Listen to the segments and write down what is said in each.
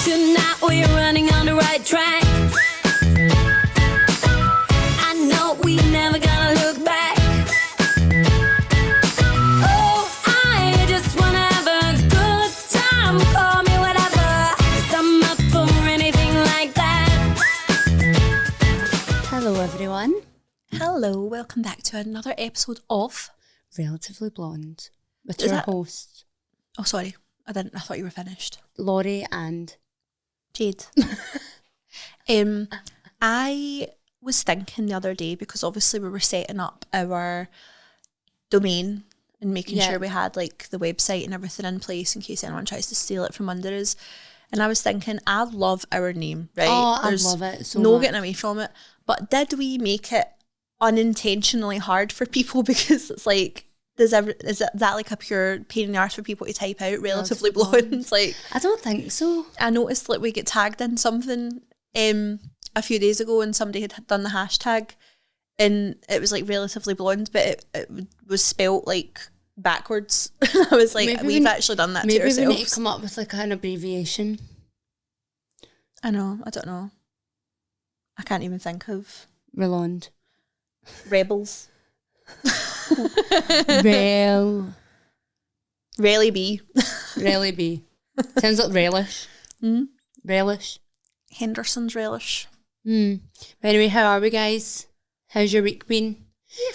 Tonight we're running on the right track. I know we never gonna look back. Oh, I just wanna have a good time. Call me whatever, 'cause I'm up for anything like that. Hello everyone. Hello, welcome back to another episode of Relatively Blonde with Is your that- hosts, Oh, sorry, I thought you were finished. Lorri and Jade. I was thinking the other day, because obviously we were setting up our domain and making sure we had like the website and everything in place in case anyone tries to steal it from under us. And I was thinking, I love our name, right? Oh, There's I love it so no much. getting away from it. But did we make it unintentionally hard for people? Because it's like, is that like a pure pain in the arse for people to type out relatively blonde? Like, I don't think so. I noticed like we get tagged in something a few days ago, and somebody had done the hashtag and it was like relatively blonde, but it was spelt like backwards. I was like, Maybe we've actually done that to Maybe we ourselves. need to come up with like an abbreviation. I don't know. I can't even think of Relond. rebels. Rel. Really be. Really be. Sounds like relish. Relish. Henderson's relish. But anyway, how are we, guys? How's your week been?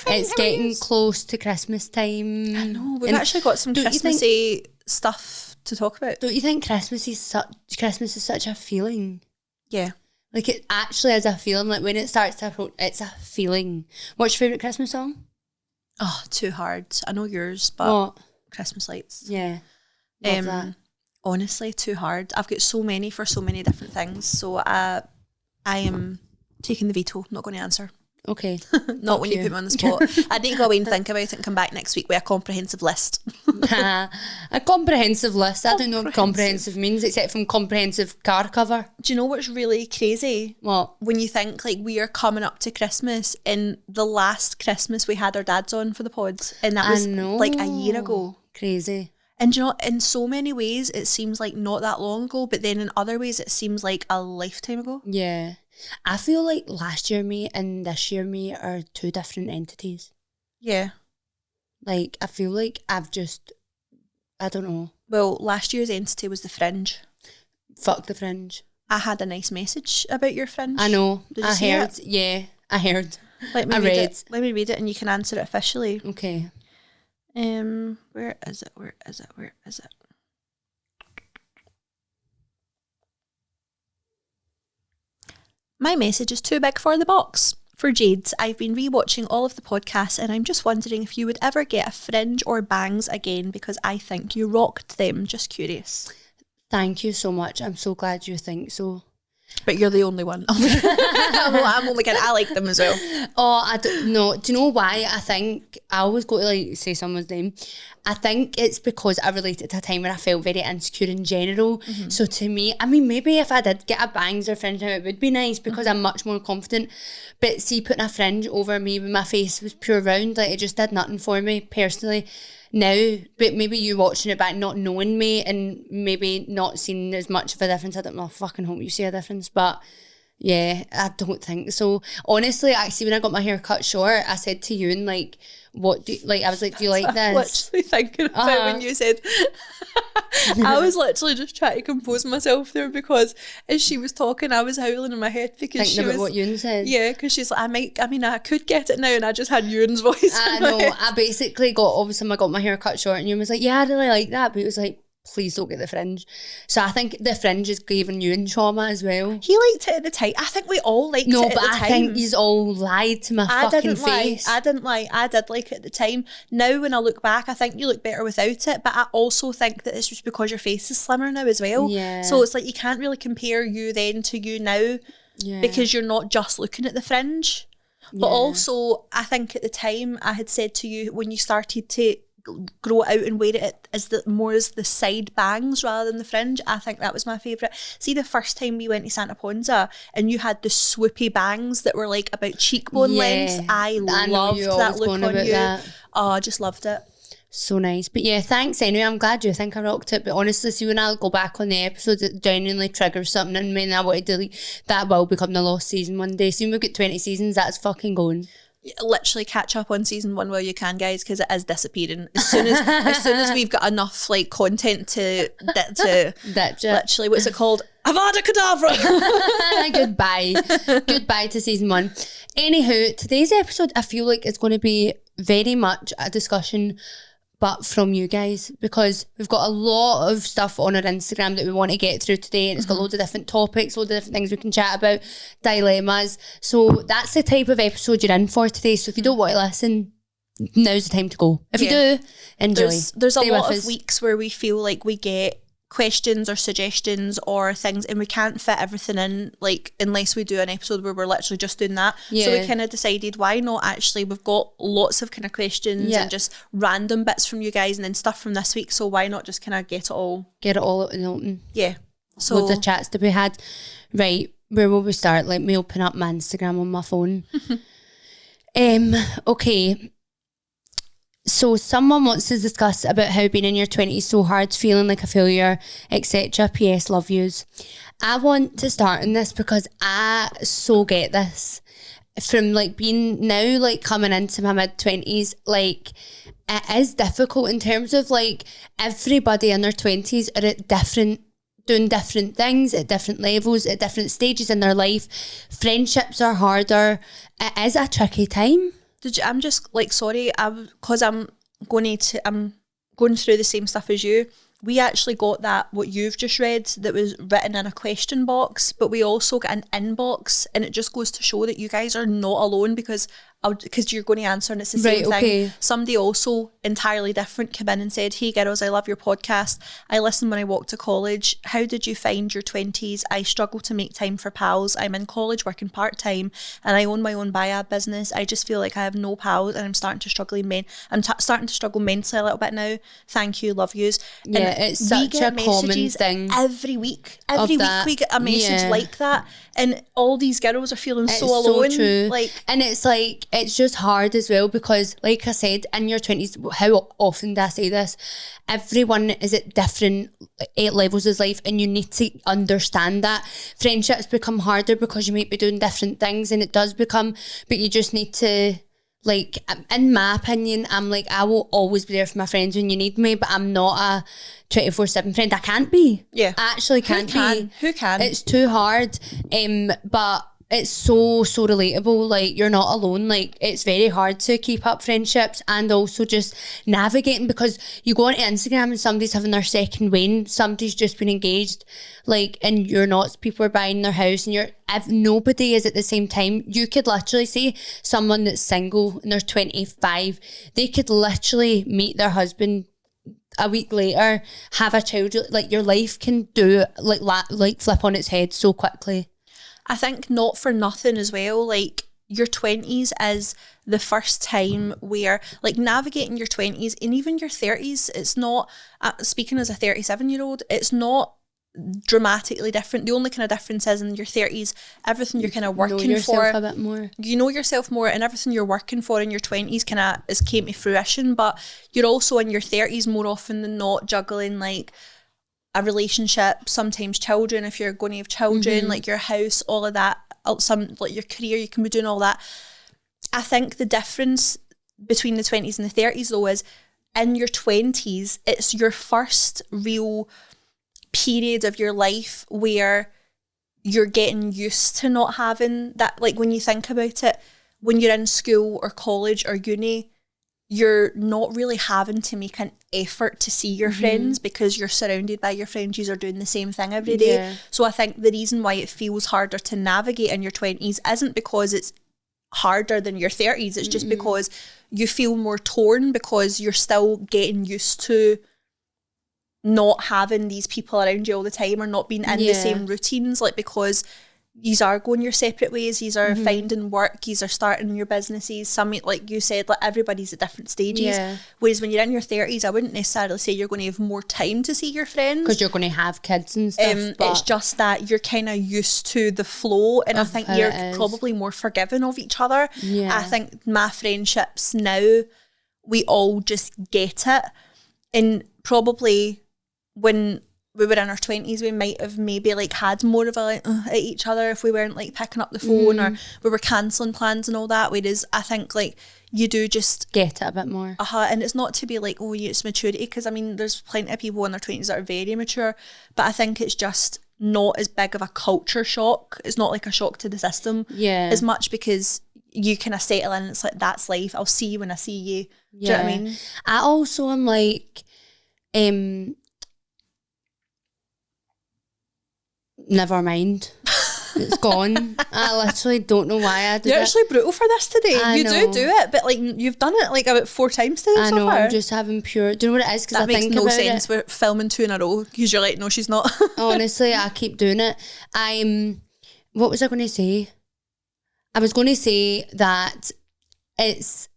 It's getting close to Christmas time. I know, we've And actually got some don't you think- Christmassy stuff to talk about. Don't you think Christmas is such a feeling? Yeah. Like, it actually is a feeling. Like, when it starts to approach, it's a feeling. What's your favourite Christmas song? Oh, Too Hard. I know yours, but What? Christmas Lights. Yeah. Love that. Honestly, Too Hard. I've got so many for so many different things. So I am taking the veto. Not going to answer. Okay. Not when you put me on the spot. I need to go away and think about it and come back next week with a comprehensive list. A comprehensive list. I don't know what comprehensive means, except from comprehensive car cover. Do you know what's really crazy? What? When you think like we are coming up to Christmas, and the last Christmas we had our dads on for the pods, and that was like a year ago. Crazy. And you know, in so many ways it seems like not that long ago, but then in other ways it seems like a lifetime ago. Yeah. I feel like last year me and this year me are two different entities. Yeah. Like, I feel like I don't know. Well, last year's entity was the Fringe. Fuck the Fringe. I had a nice message about your Fringe. I know. Did you I see heard. it? Yeah, I heard. Let me I read read. it. Let me read it and you can answer it officially. Okay. Where is it? My message is too big for the box. For Jade, I've been rewatching all of the podcasts and I'm just wondering if you would ever get a Fringe or Bangs again, because I think you rocked them. Just curious. Thank you so much. I'm so glad you think so. But you're the only one. I'm only kidding. I like them as well. Oh, I don't know. Do you know why? I think I always go to like say someone's name. I think it's because I related to a time when I felt very insecure in general. So to me, I mean, maybe if I did get a Bangs or Fringe now, it would be nice because I'm much more confident. But see, putting a Fringe over me when my face was pure round, like it just did nothing for me personally. Now, but maybe you watching it back, not knowing me and maybe not seeing as much of a difference. I don't know, I fucking hope you see a difference, but yeah, I don't think so. Honestly, actually, when I got my hair cut short, I said to you and like, what do I was like, do you like this? Literally thinking about when you said I was literally just trying to compose myself there, because as she was talking I was howling in my head because Thinking she about was what Ewan said. Yeah, because she's like, I could get it now, and I just had Ewan's voice. I know. I basically I got my hair cut short and Ewan was like, yeah, I really like that, but it was like, please don't get the Fringe. So I think the Fringe is giving Ewan trauma as well. He liked it at the time. I think we all liked it at the time. No, but I think he's all lied to my fucking face. I didn't lie. I did like it at the time. Now when I look back, I think you look better without it, but I also think that it's just because your face is slimmer now as well. Yeah. So it's like you can't really compare you then to you now, because you're not just looking at the Fringe. But also, I think at the time I had said to you, when you started to grow it out and wear it as the side bangs rather than the Fringe, I think that was my favourite. See, the first time we went to Santa Ponza and you had the swoopy bangs that were like about cheekbone lengths, I loved that look on you. That. Oh, I just loved it. So nice. But yeah, thanks anyway. I'm glad you think I rocked it. But honestly, see, when I go back on the episodes, it genuinely triggers something in me and I want to delete. That will become the lost season one day. See, when we get 20 seasons, that's fucking going. Literally catch up on season 1 while you can, guys, because it is disappearing. As soon as we've got enough like content to literally, what's it called? Avada Kedavra. Goodbye to season 1. Anywho, today's episode, I feel like it's going to be very much a discussion, but from you guys, because we've got a lot of stuff on our Instagram that we want to get through today, and it's got loads of different topics, loads of different things we can chat about, dilemmas. So that's the type of episode you're in for today. So if you don't want to listen, now's the time to go. If you do, enjoy. There's a lot of weeks where we feel like we get questions or suggestions or things and we can't fit everything in, like, unless we do an episode where we're literally just doing that. So we kind of decided, why not actually, we've got lots of kind of questions and just random bits from you guys and then stuff from this week, so why not just kind of get it all out in the open. So loads of chats to be had. Right, where will we start? Let me open up my Instagram on my phone. Okay, so someone wants to discuss about how being in your 20s is so hard, feeling like a failure, etc. PS, love yous. I want to start in this because I so get this from like being now, like coming into my mid-20s. Like, it is difficult in terms of like everybody in their 20s are at doing different things at different levels, at different stages in their life. Friendships are harder. It is a tricky time. I'm just like, sorry, because I'm going through the same stuff as you. We actually got that, what you've just read, that was written in a question box, but we also got an inbox, and it just goes to show that you guys are not alone, because you're going to answer and it's the same thing. Somebody also entirely different came in and said, "Hey girls, I love your podcast. I listen when I walk to college. How did you find your 20s? I struggle to make time for pals. I'm in college working part-time and I own my own biab business. I just feel like I have no pals and I'm starting to struggle mentally a little bit now. Thank you, love yous." Yeah, and it's such a common thing. Every week we get a message like that, and all these girls are feeling so alone. So true. And it's like, it's just hard as well, because like I said, in your 20s, how often do I say this? Everyone is at different levels of life, and you need to understand that. Friendships become harder because you might be doing different things, and it does become, but you just need to, like, in my opinion, I'm like, I will always be there for my friends when you need me, but I'm not a 24/7 friend. I can't be. Yeah. I actually can't be. Who can? It's too hard. But it's so relatable. Like, you're not alone. Like, it's very hard to keep up friendships, and also just navigating, because you go onto Instagram and somebody's having their second wedding, somebody's just been engaged, like, and you're not. People are buying their house, and if nobody is at the same time. You could literally see someone that's single and they're 25, they could literally meet their husband a week later, have a child. Like, your life can do like flip on its head so quickly. I think not for nothing as well, like, your 20s is the first time where, like, navigating your 20s and even your 30s, it's not, speaking as a 37-year-old, it's not dramatically different. The only kind of difference is in your 30s, everything you're kind of working for, yourself a bit more. You know yourself more, and everything you're working for in your 20s kind of is came to fruition. But you're also in your 30s more often than not juggling, like, a relationship, sometimes children if you're going to have children, like your house, all of that, some, like, your career, you can be doing all that. I think the difference between the 20s and the 30s though is, in your 20s, it's your first real period of your life where you're getting used to not having that. Like, when you think about it, when you're in school or college or uni, you're not really having to make an effort to see your friends, because you're surrounded by your friends. You are doing the same thing every day. Yeah. So I think the reason why it feels harder to navigate in your 20s isn't because it's harder than your 30s. It's just because you feel more torn, because you're still getting used to not having these people around you all the time, or not being in the same routines, like, because yous are going your separate ways, yous are finding work, yous are starting your businesses. Some, like you said, like, everybody's at different stages. Whereas when you're in your 30s, I wouldn't necessarily say you're going to have more time to see your friends, because you're going to have kids and stuff. It's just that you're kind of used to the flow, and I think you're probably more forgiving of each other. I think my friendships now we all just get it. And probably when we were in our 20s, we might have maybe like had more of a like, at each other if we weren't like picking up the phone or we were cancelling plans and all that. Whereas I think like you do just get it a bit more. And it's not to be like, oh, it's maturity, because I mean, there's plenty of people in their 20s that are very mature, but I think it's just not as big of a culture shock. It's not like a shock to the system as much, because you kind of settle in and it's like, that's life. I'll see you when I see you. Do you know what I mean? I also am like, never mind. It's gone. I literally don't know why I did You're it. actually brutal for this today. You know. do it, but like you've done it like about 4 times today. I know, so far. I'm just having pure... Do you know what it is? Because I That makes think no about sense. it. We're filming 2 in a row because you're like, no, she's not. Honestly, I keep doing it. What was I going to say? I was going to say that it's...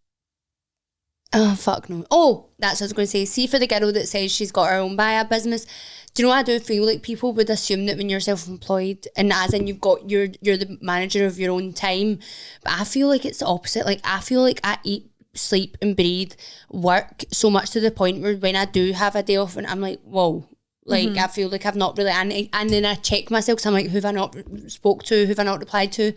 Oh, fuck no. Oh, that's what I was going to say. See, for the girl that says she's got her own buy-a business, do you know what I do feel like people would assume that when you're self-employed and as in you're the manager of your own time, but I feel like it's the opposite. Like I feel like I eat, sleep and breathe work so much to the point where when I do have a day off and I'm like, whoa, like I feel like I've not really, and then I check myself because I'm like, who have I not spoke to, who have I not replied to,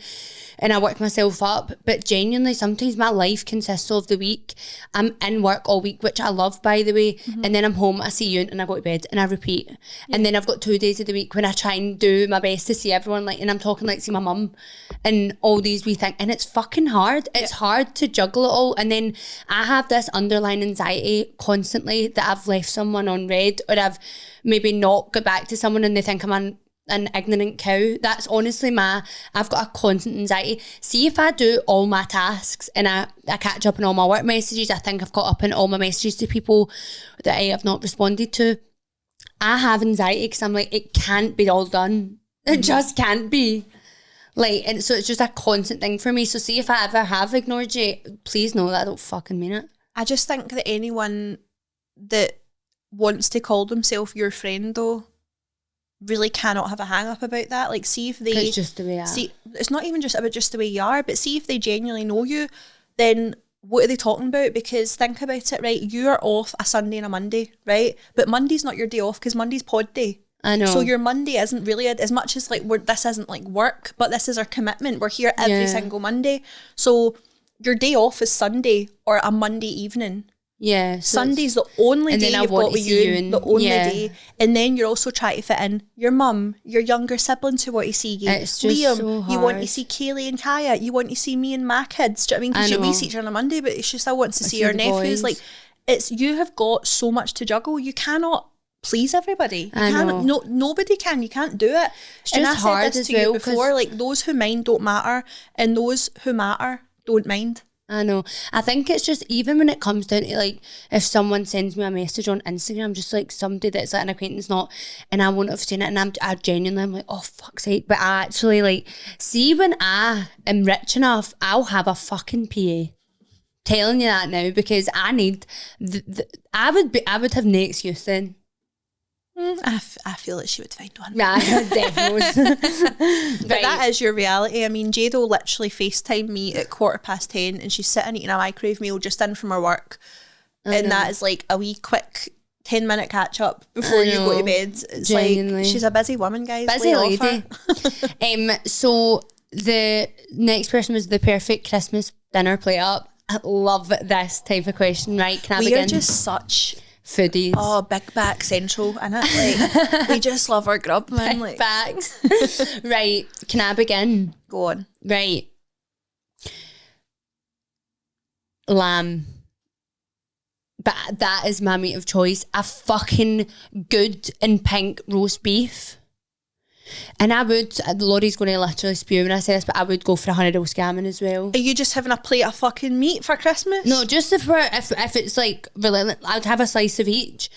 and I work myself up. But genuinely, sometimes my life consists of the week. I'm in work all week, which I love, by the way, and then I'm home, I see you, and I go to bed, and I repeat. And then I've got 2 days of the week when I try and do my best to see everyone, like, and I'm talking like see my mum and all these wee things, and it's fucking hard. It's hard to juggle it all, and then I have this underlying anxiety constantly that I've left someone on red, or I've maybe not got back to someone and they think I'm an ignorant cow. That's honestly I've got a constant anxiety. See, if I do all my tasks and I catch up on all my work messages, I think I've caught up on all my messages to people that I have not responded to, I have anxiety because I'm like, it can't be all done. It just can't be. Like, and so it's just a constant thing for me. So see, if I ever have ignored you, please know that I don't fucking mean it. I just think that anyone that wants to call themselves your friend though really cannot have a hang up about that. Like, see if they... It's just the way I am. See, it's not even just about just the way you are, but see if they genuinely know you, then what are they talking about? Because think about it, right? You are off a Sunday and a Monday, right? But Monday's not your day off because Monday's pod day. I know. So your Monday isn't really, as much as like this isn't like work, but this is our commitment. We're here every single Monday. So your day off is Sunday or a Monday evening. Yeah. So Sunday's the only day you've got with you, the only day. And then you're also trying to fit in your mum, your younger siblings who want to see you. It's just Liam, so hard. you want to see Kaylee and Kaya. You want to see me and my kids. Do you know what I mean? Because we see each other on a Monday, but she still wants to see her nephews. Like, you have got so much to juggle. You cannot please everybody. You can't. No, nobody can. You can't do it. It's just hard I said this to you before. Like, those who mind don't matter, and those who matter don't mind. I know. I think it's just, even when it comes down to like, if someone sends me a message on Instagram, just like somebody that's like an acquaintance, not, and I won't have seen it, and I genuinely, I'm like, oh fuck's sake. But I actually like, see, when I am rich enough, I'll have a fucking PA. Telling you that now, because I need, I would have no excuse then. I feel like she would find one. Yeah, definitely. But that is your reality. I mean, Jade will literally FaceTime me at 10:15 and she's sitting eating a microwave meal just in from her work. And that is like a wee quick 10-minute catch up before you go to bed. It's genuinely. Like, she's a busy woman, guys. Busy lady. So the next person was the perfect Christmas dinner play up. I love this type of question, right? Can I begin? We are just such... foodies. Oh, big back central, innit? Like, we just love our grub, man. Big like. backs. Right, can I begin? Go on. Right. Lamb. But that is my meat of choice. A fucking good and pink roast beef. And I would, Laurie's going to literally spew when I say this, but I would go for a honey roast gammon as well. Are you just having a plate of fucking meat for Christmas? No, just if it's like, really, I'd have a slice of each.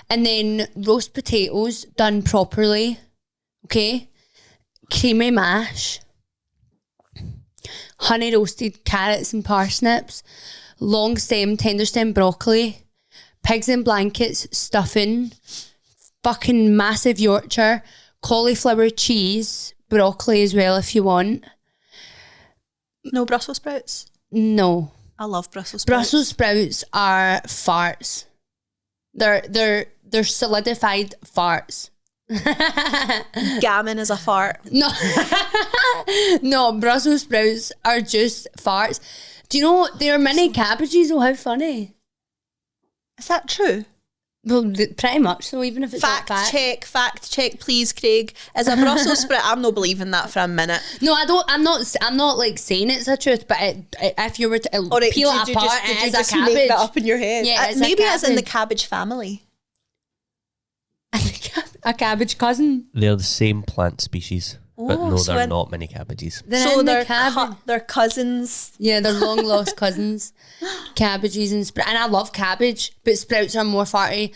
And then roast potatoes done properly, okay? Creamy mash. Honey roasted carrots and parsnips. Long stem, tender stem broccoli. Pigs in blankets, stuffing. Fucking massive Yorkshire. Cauliflower cheese, broccoli as well if you want. No Brussels sprouts? No. I love Brussels sprouts. Brussels sprouts are farts. They're solidified farts. Gammon is a fart. No, no, Brussels sprouts are just farts. Do you know there are many cabbages? Oh, how funny! Is that true? Well, pretty much. So even if it's not Fact check, please, Craig. Is a Brussels sprout? I'm not believing that for a minute. No, I don't. I'm not like saying it's a truth. But if you were to peel it apart, did it you is a just cabbage. make that up in your head? Yeah, it's maybe a it's in the cabbage. cabbage family. A cabbage cousin. They're the same plant species, but Oh, no, so they're in- not many cabbages. They're So in the they're cabbage. they're cousins. Yeah, they're long lost cousins. Cabbages and sprouts. And I love cabbage, but sprouts are more farty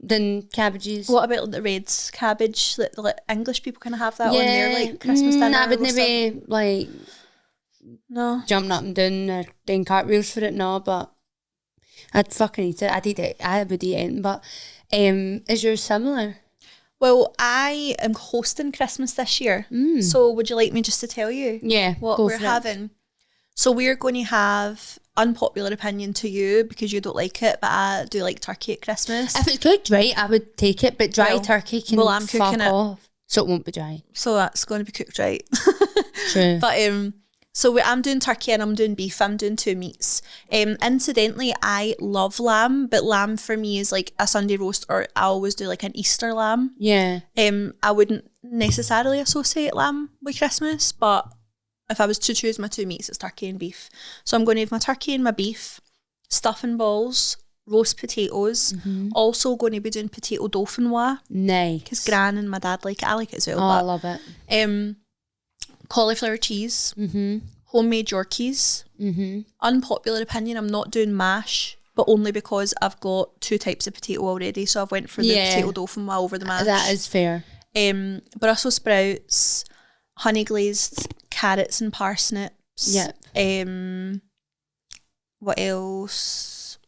than cabbages. What about the Reds cabbage? Like English people kind of have that on their like Christmas dinner. I or wouldn't stuff. be like No. jumping up and down or doing cartwheels for it, no, but I'd fucking eat it. I'd eat it. I would eat it. But is yours similar? Well, I am hosting Christmas this year. So would you like me just to tell you Yeah, what go we're for it. having? So we're going to have, unpopular opinion to you because you don't like it, but I do like turkey at Christmas. If it's cooked right, I would take it, but dry Well, turkey can well, I'm fuck cooking it. off. So it won't be dry. So that's going to be cooked right. True. But so I'm doing turkey and I'm doing beef. I'm doing 2 meats. Incidentally, I love lamb, but lamb for me is like a Sunday roast, or I always do like an Easter lamb. Yeah. I wouldn't necessarily associate lamb with Christmas, but if I was to choose my 2 meats, it's turkey and beef. So I'm going to have my turkey and my beef, stuffing balls, roast potatoes. Also going to be doing potato dauphinoise Nice. because Gran and my dad like it. I like it as well. Oh, I but, love it. cauliflower cheese, homemade Yorkies. Unpopular opinion, I'm not doing mash, but only because I've got 2 types of potato already. So I've went for the Yeah. potato dauphinoise over the mash. That is fair. Brussels sprouts, honey glazed carrots and parsnips. Yep. What else?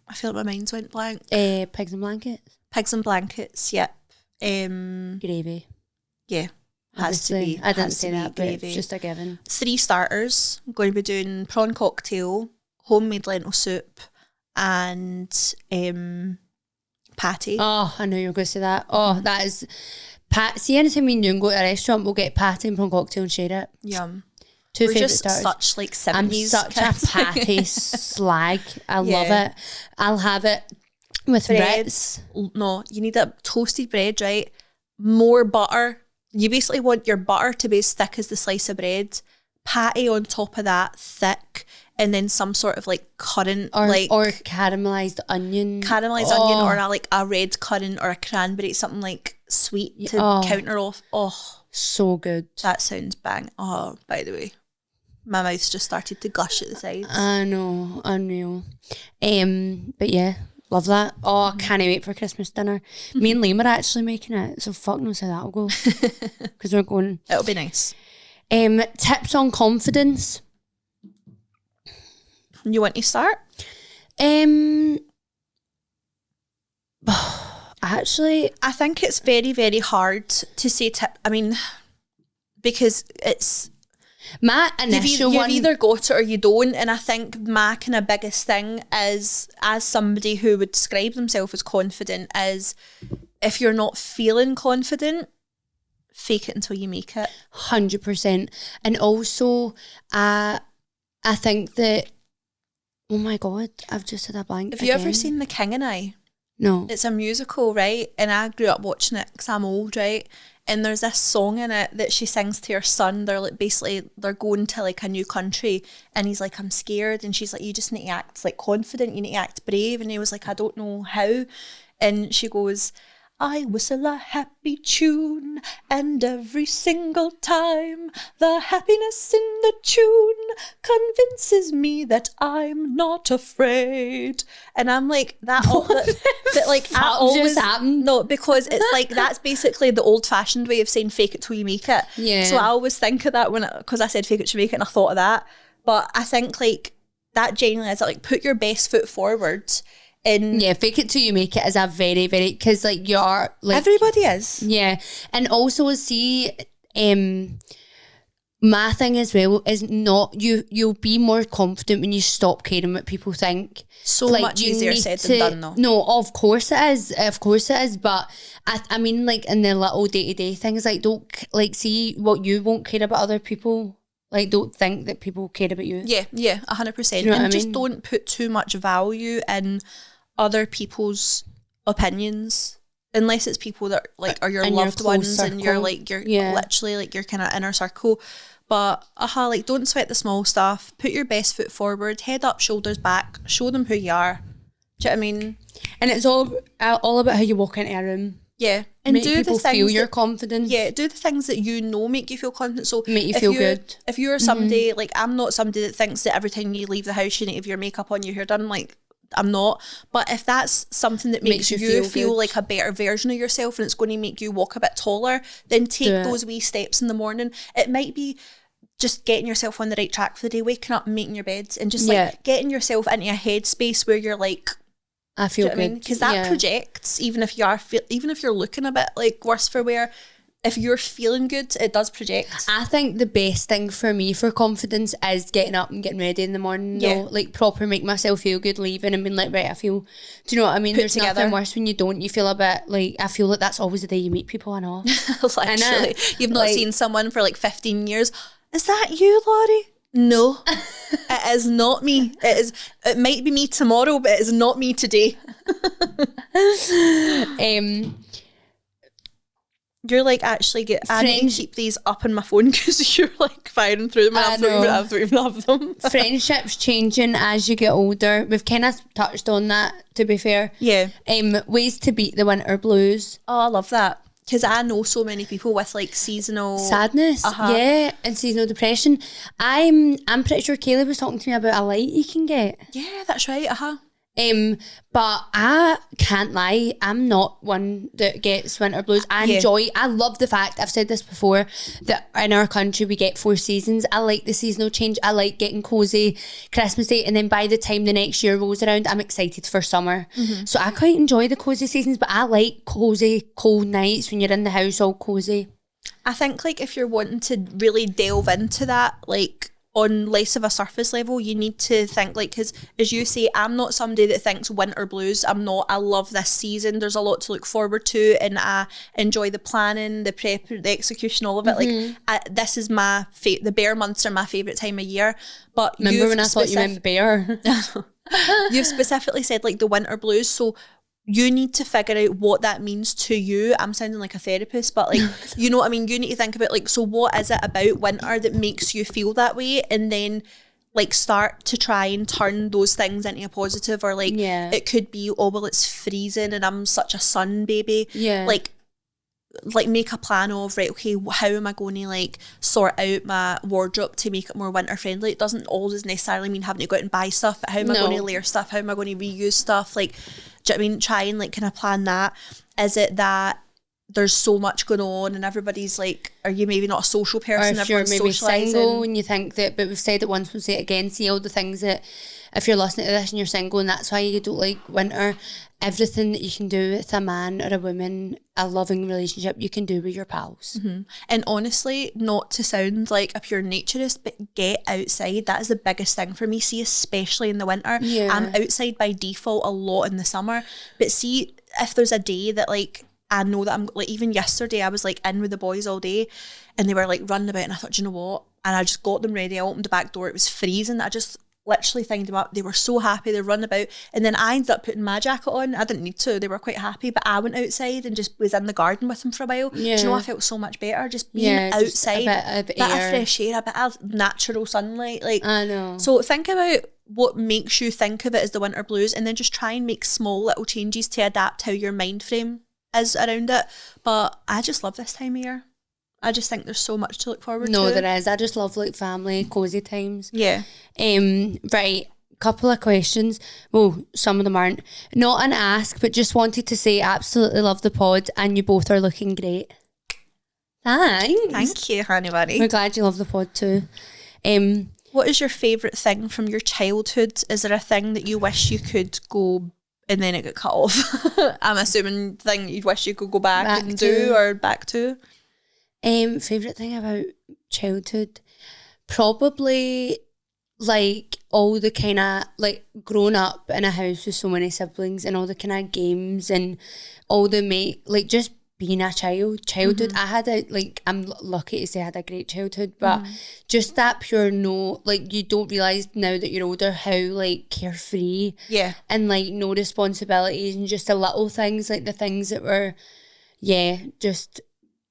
I feel like my mind's went blank. Pigs and blankets. Pigs and blankets. Yep. Gravy. Yeah. Has to Obviously. be. I didn't has to say be that, but gravy. it's just a given. 3 starters. I'm going to be doing prawn cocktail, homemade lentil soup, and patty. Oh, I knew you were going to say that. Oh, that is... See, anytime we do go to a restaurant, we'll get patty and prawn cocktail and share it. Yum. 2 We're favourite just starters. such like 70s I'm such kids. a patty slag. I Yeah. love it. I'll have it with Bread. Ritz. No, you need a toasted bread, right? More butter. You basically want your butter to be as thick as the slice of bread. Patty on top of that, thick, and then some sort of like currant, Or like caramelised onion. caramelised onion, or a red currant or a cranberry, something like sweet to Oh. counter off. Oh, So good. that sounds bang. Oh, by the way, my mouth's just started to gush at the sides. I know, unreal. But yeah, love that. Oh, I can't wait for Christmas dinner. Me and Liam are actually making it, so fuck knows how that'll go. Because we're going. It'll be nice. Tips on confidence. You want to start? Actually, I think it's very, very hard to say tip. I mean, because it's my you've initial one. either got it or you don't. And I think my kind of biggest thing is, as somebody who would describe themselves as confident, is if you're not feeling confident, fake it until you make it. 100%. And also, I think that, oh my God, I've just had a blank. Have you ever again. seen The King and I? No. It's a musical, right? And I grew up watching it because I'm old, right? And there's this song in it that she sings to her son. They're like, basically, they're going to like a new country, and he's like, I'm scared. And she's like, you just need to act like confident. You need to act brave. And he was like, I don't know how. And she goes, I whistle a happy tune, and every single time the happiness in the tune convinces me that I'm not afraid. And I'm like, that like I always happened? no, because it's like that's basically the old-fashioned way of saying fake it till you make it. Yeah. So I always think of that because I said fake it till you make it, and I thought of that. But I think like that genuinely is like put your best foot forward. And Yeah, fake it till you make it is a very, very, because like you're like everybody is. yeah, and also see, my thing as well is not you'll be more confident when you stop caring what people think. So Like, much you easier need said to- than done though. No, of course it is, but I mean, like, in the little day-to-day things, like, don't, like, see what you won't care about other people, like, don't think that people care about you. Yeah, 100%. Do you know what And I just mean? don't put too much value in other people's opinions. Unless it's people that like are your In your loved close ones and you're circle. like you're Yeah. literally like your kind of inner circle. But like don't sweat the small stuff. Put your best foot forward, head up, shoulders back, show them who you are. Do you know what I mean? And it's all about how you walk into a room. Yeah. And Make do people the things feel your that, confidence. yeah, do the things that you know make you feel confident. So Make you if feel good. If you're somebody like I'm not somebody that thinks that every time you leave the house you need to have your makeup on, your hair done, like I'm not. But if that's something that makes, you feel good. like a better version of yourself and it's going to make you walk a bit taller, then take Do it. those wee steps in the morning. It might be just getting yourself on the right track for the day, waking up and making your beds and just Yeah. like getting yourself into a headspace where you're like, I feel do you know what I mean? good. Because that projects, even if you're looking a bit like worse for wear, if you're feeling good, it does project. I think the best thing for me for confidence is getting up and getting ready in the morning. Yeah. Though, like, proper make myself feel good leaving and being like, right, I feel, do you know what I mean? Put There's together. nothing worse when you don't. You feel a bit like, I feel like that's always the day you meet people, I know. Literally, you've not Like- seen someone for like 15 years. Is that you, Lorri? No, it is not me. It might be me tomorrow, but it is not me today. You're like actually I need to Fringe- keep these up on my phone because you're like firing through them and I I don't know. even have them. Friendships changing as you get older. We've kind of touched on that, to be fair. Yeah. Ways to beat the winter blues. Oh, I love that. Because I know so many people with like seasonal Sadness, yeah, and seasonal depression. I'm pretty sure Kaylee was talking to me about a light you can get. Yeah, that's right. But I can't lie, I'm not one that gets winter blues. I love the fact, I've said this before, that in our country we get 4 seasons. I like the seasonal change. I like getting cozy Christmas Day, and then by the time the next year rolls around, I'm excited for summer. So I quite enjoy the cozy seasons, but I like cozy cold nights when you're in the house all cozy. I think like if you're wanting to really delve into that, like on less of a surface level, you need to think like, because as you say, I'm not somebody that thinks winter blues. I'm not. I love this season. There's a lot to look forward to, and I enjoy the planning, the prep, the execution, all of it. Like this is my the bare months are my favourite time of year. But Remember when I thought you meant bear? you've specifically said like the winter blues, so you need to figure out what that means to you. I'm sounding like a therapist, but like, you know what I mean? You need to think about like, so what is it about winter that makes you feel that way? And then like start to try and turn those things into a positive, or like, it could be, oh, well, it's freezing and I'm such a sun baby. Yeah. Like make a plan of, right, okay, how am I going to like sort out my wardrobe to make it more winter friendly? It doesn't always necessarily mean having to go out and buy stuff, but how am I going to layer stuff? How am I going to reuse stuff? Like, do you know what I mean? Try and like kind of plan that. Is it that there's so much going on and everybody's like, are you maybe not a social person? Or if you're Everyone's maybe socialising. single and you think that, but we've said it once, we'll say it again, see all the things that, if you're listening to this and you're single and that's why you don't like winter, everything that you can do with a man or a woman, a loving relationship, you can do with your pals. And honestly, not to sound like a pure naturist, but get outside. That is the biggest thing for me. See, especially in the winter. Yeah. I'm outside by default a lot in the summer. But see, if there's a day that like, I know that I'm like, even yesterday I was like in with the boys all day and they were like running about and I thought, do you know what? And I just got them ready. I opened the back door. It was freezing. I just literally thinned them up. They were so happy. They run about. And then I ended up putting my jacket on. I didn't need to. They were quite happy. But I went outside and just was in the garden with them for a while. Yeah. Do you know, I felt so much better just being just outside. a bit of of air. fresh air, a bit of natural sunlight. Like, I know. so think about what makes you think of it as the winter blues and then just try and make small little changes to adapt how your mind frame is around it. But I just love this time of year. I just think there's so much to look forward to. No, there is. I just love like family, cozy times. Yeah. Right. Couple of questions. Well, some of them aren't. Not an ask, but just wanted to say absolutely love the pod and you both are looking great. Thanks. Thank you, honey bunny. We're glad you love the pod too. What is your favourite thing from your childhood? Is there a thing that you wish you could go and then it got cut off? I'm assuming thing you wish you could go back and to. do or back to. Favourite thing about childhood? probably like all the kind of like growing up in a house with so many siblings and all the kind of games and all the like just being a childhood. I had I'm lucky to say I had a great childhood, but just that pure like you don't realise now that you're older how like carefree and like no responsibilities and just the little things, like the things that were just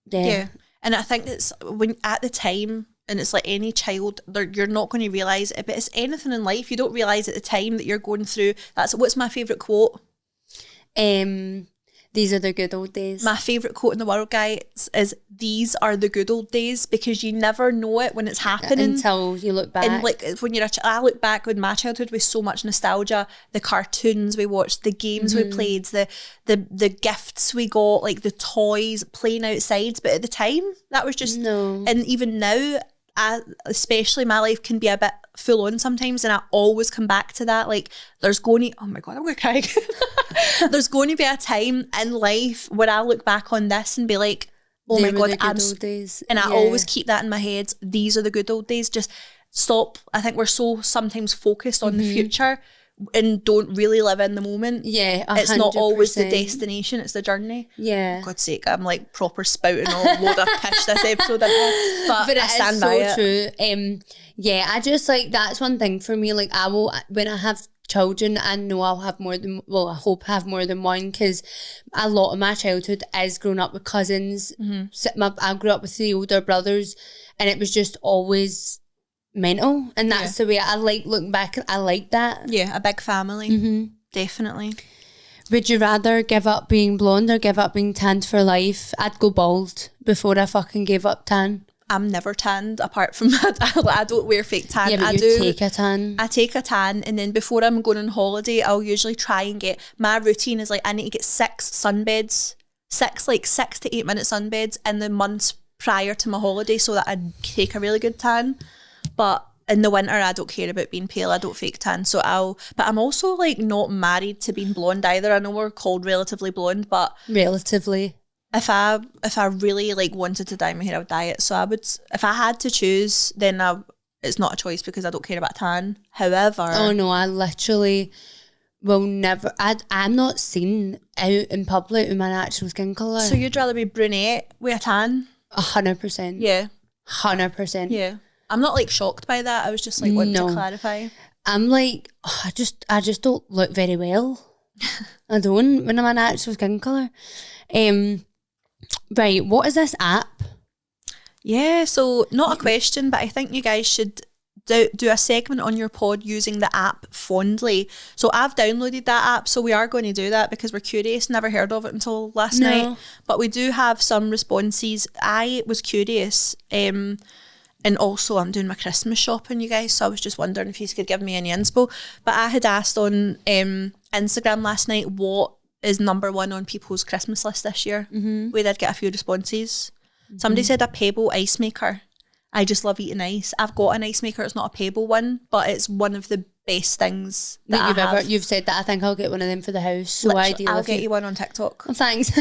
there. And I think it's when at the time, and it's like any child, you're not going to realise it, but it's anything in life, you don't realise at the time that you're going through. What's my favourite quote? These are the good old days. My favourite quote in the world, guys, is these are the good old days, because you never know it when it's happening. Until you look back. And like when you're I look back with my childhood with so much nostalgia, the cartoons we watched, the games we played, the gifts we got, like the toys, playing outside. But at the time, that was just... No. And even now, especially my life can be a bit full on sometimes, and I always come back to that. Like there's going to... Oh my God, I'm going to cry again. There's going to be a time in life where I look back on this and be like, oh my God, old days. And I always keep that in my head. These are the good old days. Just stop. I think we're so sometimes focused on the future and don't really live in the moment. Yeah, 100%. It's not always the destination, it's the journey. Yeah. For God's sake, I'm like proper spouting all load of pish this episode. But I stand by it. True. Yeah, I just like, that's one thing for me. Like I will, when I have children, I know I'll have more than, I hope I have more than one, because a lot of my childhood is growing up with cousins. I grew up with 3 older brothers, and it was just always mental, and that's the way I like looking back. I like that. Yeah, a big family. Definitely. Would you rather give up being blonde or give up being tanned for life? I'd go bald before I fucking gave up tan. I'm never tanned apart from I don't wear fake tan. Yeah, but take a tan. I take a tan, and then before I'm going on holiday, I'll usually try and get, my routine is like I need to get 6 sunbeds, 6 to 8 minute sunbeds in the months prior to my holiday, so that I take a really good tan. But in the winter, I don't care about being pale. I don't fake tan, but I'm also like not married to being blonde either. I know we're called relatively blonde, but relatively. If I really like wanted to dye my hair, I would dye it. So I would, if I had to choose, then it's not a choice because I don't care about tan. However, oh no, I literally will never. I'm not seen out in public with my natural skin colour. So you'd rather be brunette with a tan? 100%. Yeah, 100%. Yeah, I'm not like shocked by that. I was just like wanting to clarify. I'm like, I just don't look very well. I don't when I'm a natural skin colour. Right, what is this app? Yeah, so not a question, but I think you guys should do a segment on your pod using the app fondly. So I've downloaded that app, so we are going to do that because we're curious. Never heard of it until last night, but we do have some responses. I was curious, and also I'm doing my Christmas shopping, you guys, so I was just wondering if you could give me any inspo. But I had asked on Instagram last night what is number 1 on people's Christmas list this year. We did get a few responses. Somebody said a Pebble ice maker. I just love eating ice. I've got an ice maker. It's not a Pebble one, but it's one of the best things that you've said that. I think I'll get one of them for the house. So I'll get you one on TikTok. Oh, thanks.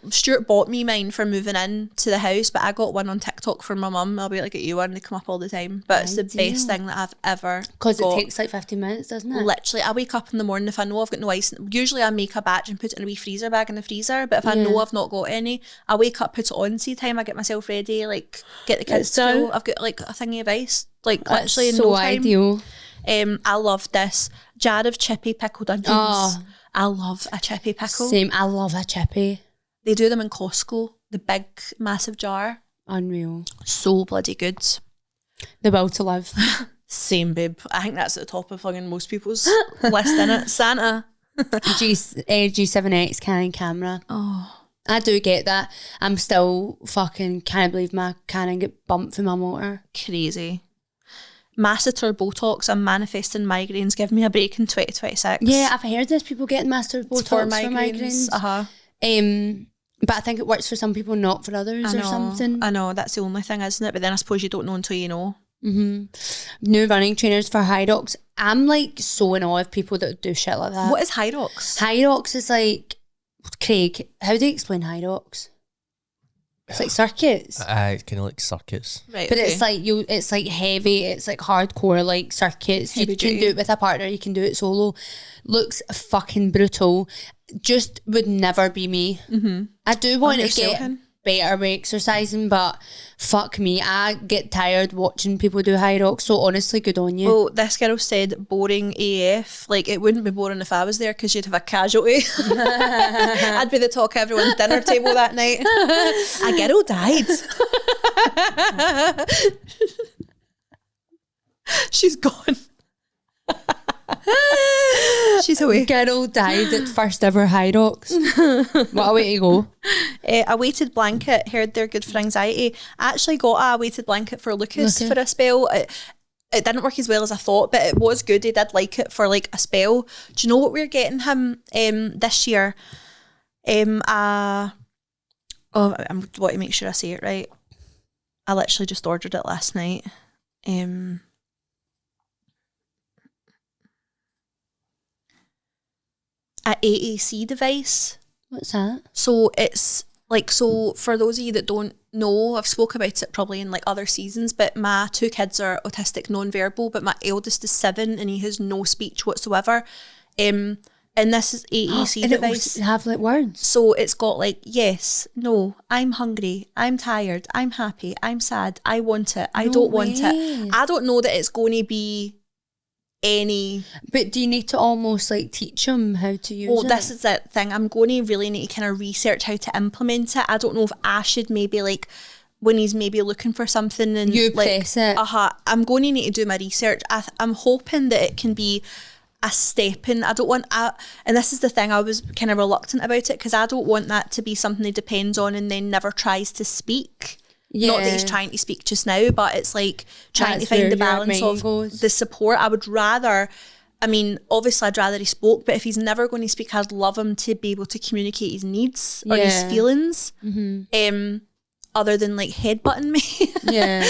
Stuart bought me mine for moving in to the house, but I got one on TikTok for my mum. I'll be like, get you one. They come up all the time, but it's the best thing that I've ever because it takes like 15 minutes, doesn't it? Literally, I wake up in the morning, if I know I've got no ice, usually I make a batch and put it in a wee freezer bag in the freezer, but if I know I've not got any, I wake up, put it on tea time, I get myself ready, like get the kids to school, I've got like a thingy of ice, like literally in no time. Ideal. I love this jar of chippy pickled onions. Oh, I love a chippy pickle. Same, I love a chippy. They do them in Costco, the big massive jar. Unreal. So bloody good. The will to live. Same, babe. I think that's at the top of fucking most people's list, innit? Santa. G7X Canon camera. Oh, I do get that. I'm still fucking can't believe my Canon get bumped for my motor. Crazy. Masseter Botox. I'm manifesting migraines. Give me a break in 2026. Yeah, I've heard there's people getting Masseter Botox for migraines. But I think it works for some people, not for others or something. I know, that's the only thing, isn't it? But then I suppose you don't know until you know. New running trainers for Hyrox. I'm like so in awe of people that do shit like that. What is Hyrox? Hyrox is like, Craig, how do you explain Hyrox? It's like circuits. It's kind of like circuits. Right. But okay. it's like heavy, it's like hardcore like circuits. Heavy You can duty. do it with a partner, you can do it solo. Looks fucking brutal. Just would never be me. Mm-hmm. I do want to get better with exercising, but fuck me, I get tired watching people do high rocks. So honestly, good on you. Well, this girl said boring AF. Like, it wouldn't be boring if I was there because you'd have a casualty. I'd be the talk of everyone's dinner table that night. A girl died. She's gone. She's away. Girl died at first ever high rocks. What a way to go. A weighted blanket, heard they're good for anxiety. I actually got a weighted blanket for Lucas for a spell. It didn't work as well as I thought, but it was good. He did like it for like a spell. Do you know what we're getting him this year? I want to make sure I say it right. I literally just ordered it last night. A AAC device. What's that? So it's like, so for those of you that don't know, I've spoke about it probably in like other seasons, but my 2 kids are autistic non-verbal, but my eldest is 7 and he has no speech whatsoever. And this is AAC device. It have like words. So it's got like, yes, no, I'm hungry, I'm tired, I'm happy, I'm sad, I want it, I don't want it. I don't know that it's going to be any. But do you need to almost like teach them how to use it? Well, this is the thing. I'm going to really need to kind of research how to implement it. I don't know if I should maybe like, when he's maybe looking for something and you like, press it. I'm going to need to do my research. I'm hoping that it can be a step in. I don't want, and this is the thing, I was kind of reluctant about it because I don't want that to be something he depends on and then never tries to speak. Yeah. Not that he's trying to speak just now, but it's like trying That's to find where the your balance mind of goes. the support. I would rather, I mean, obviously I'd rather he spoke, but if he's never going to speak, I'd love him to be able to communicate his needs or his feelings, other than like headbutting me. Yeah.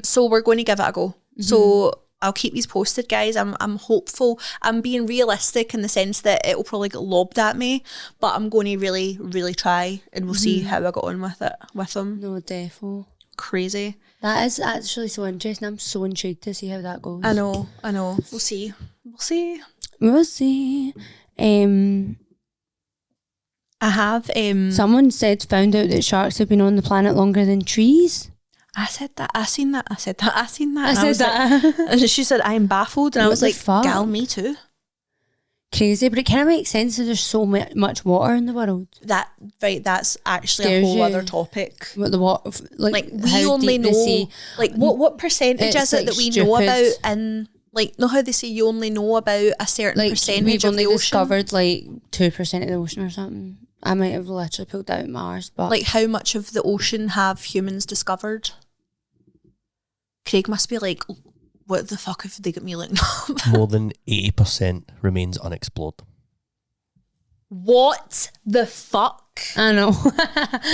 So we're going to give it a go. So I'll keep these posted, guys. I'm hopeful. I'm being realistic in the sense that it'll probably get lobbed at me, but I'm going to really, really try, and we'll see how I got on with it with him. No, defo. Crazy. That is actually so interesting. I'm so intrigued to see how that goes. I know. We'll see. We'll see. I have Someone found out that sharks have been on the planet longer than trees. I said that. I seen that. I said And that. and she said, I'm baffled. And I What was the like, fuck? gal, me too. Crazy, but it kind of makes sense that there's so much water in the world. That's actually Scares a whole you. other topic. What the water, Like, we how only deep the know, sea. like, what percentage It's, is it like, that we know stupid. about? And, like, know how they say you only know about a certain Like percentage we've of only the ocean? discovered like 2% of the ocean or something. I might have literally pulled that out Mars, but Like, how much of the ocean have humans discovered? Craig must be like, what the fuck have they got me looking up? More than 80% remains unexplored. What the fuck? I know.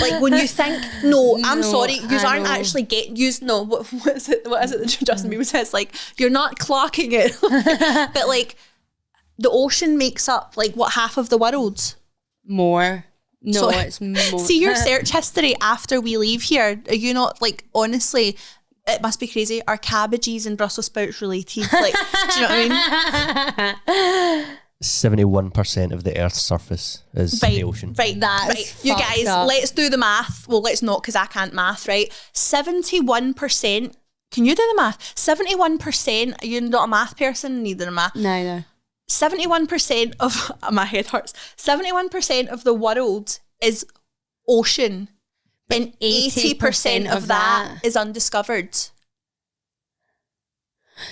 Like, when you think, no, I'm No, sorry, you I aren't know. actually getting, no, what is it that Justin Bieber says? Like, you're not clocking it. But, like, the ocean makes up, like, what, half of the world? More. No, So- it's more. See your search history after we leave here. Are you not, like, honestly, it must be crazy. Are cabbages and Brussels sprouts related? Like, do you know what I mean? 71% of the Earth's surface is the ocean. Right, That's right. You fucked guys, up. let's do the math. Well, let's not, because I can't math, right? 71%. Can you do the math? 71%. You're not a math person, neither am I. Neither. 71% of my head hurts. 71% of the world is ocean, and 80% of that is undiscovered.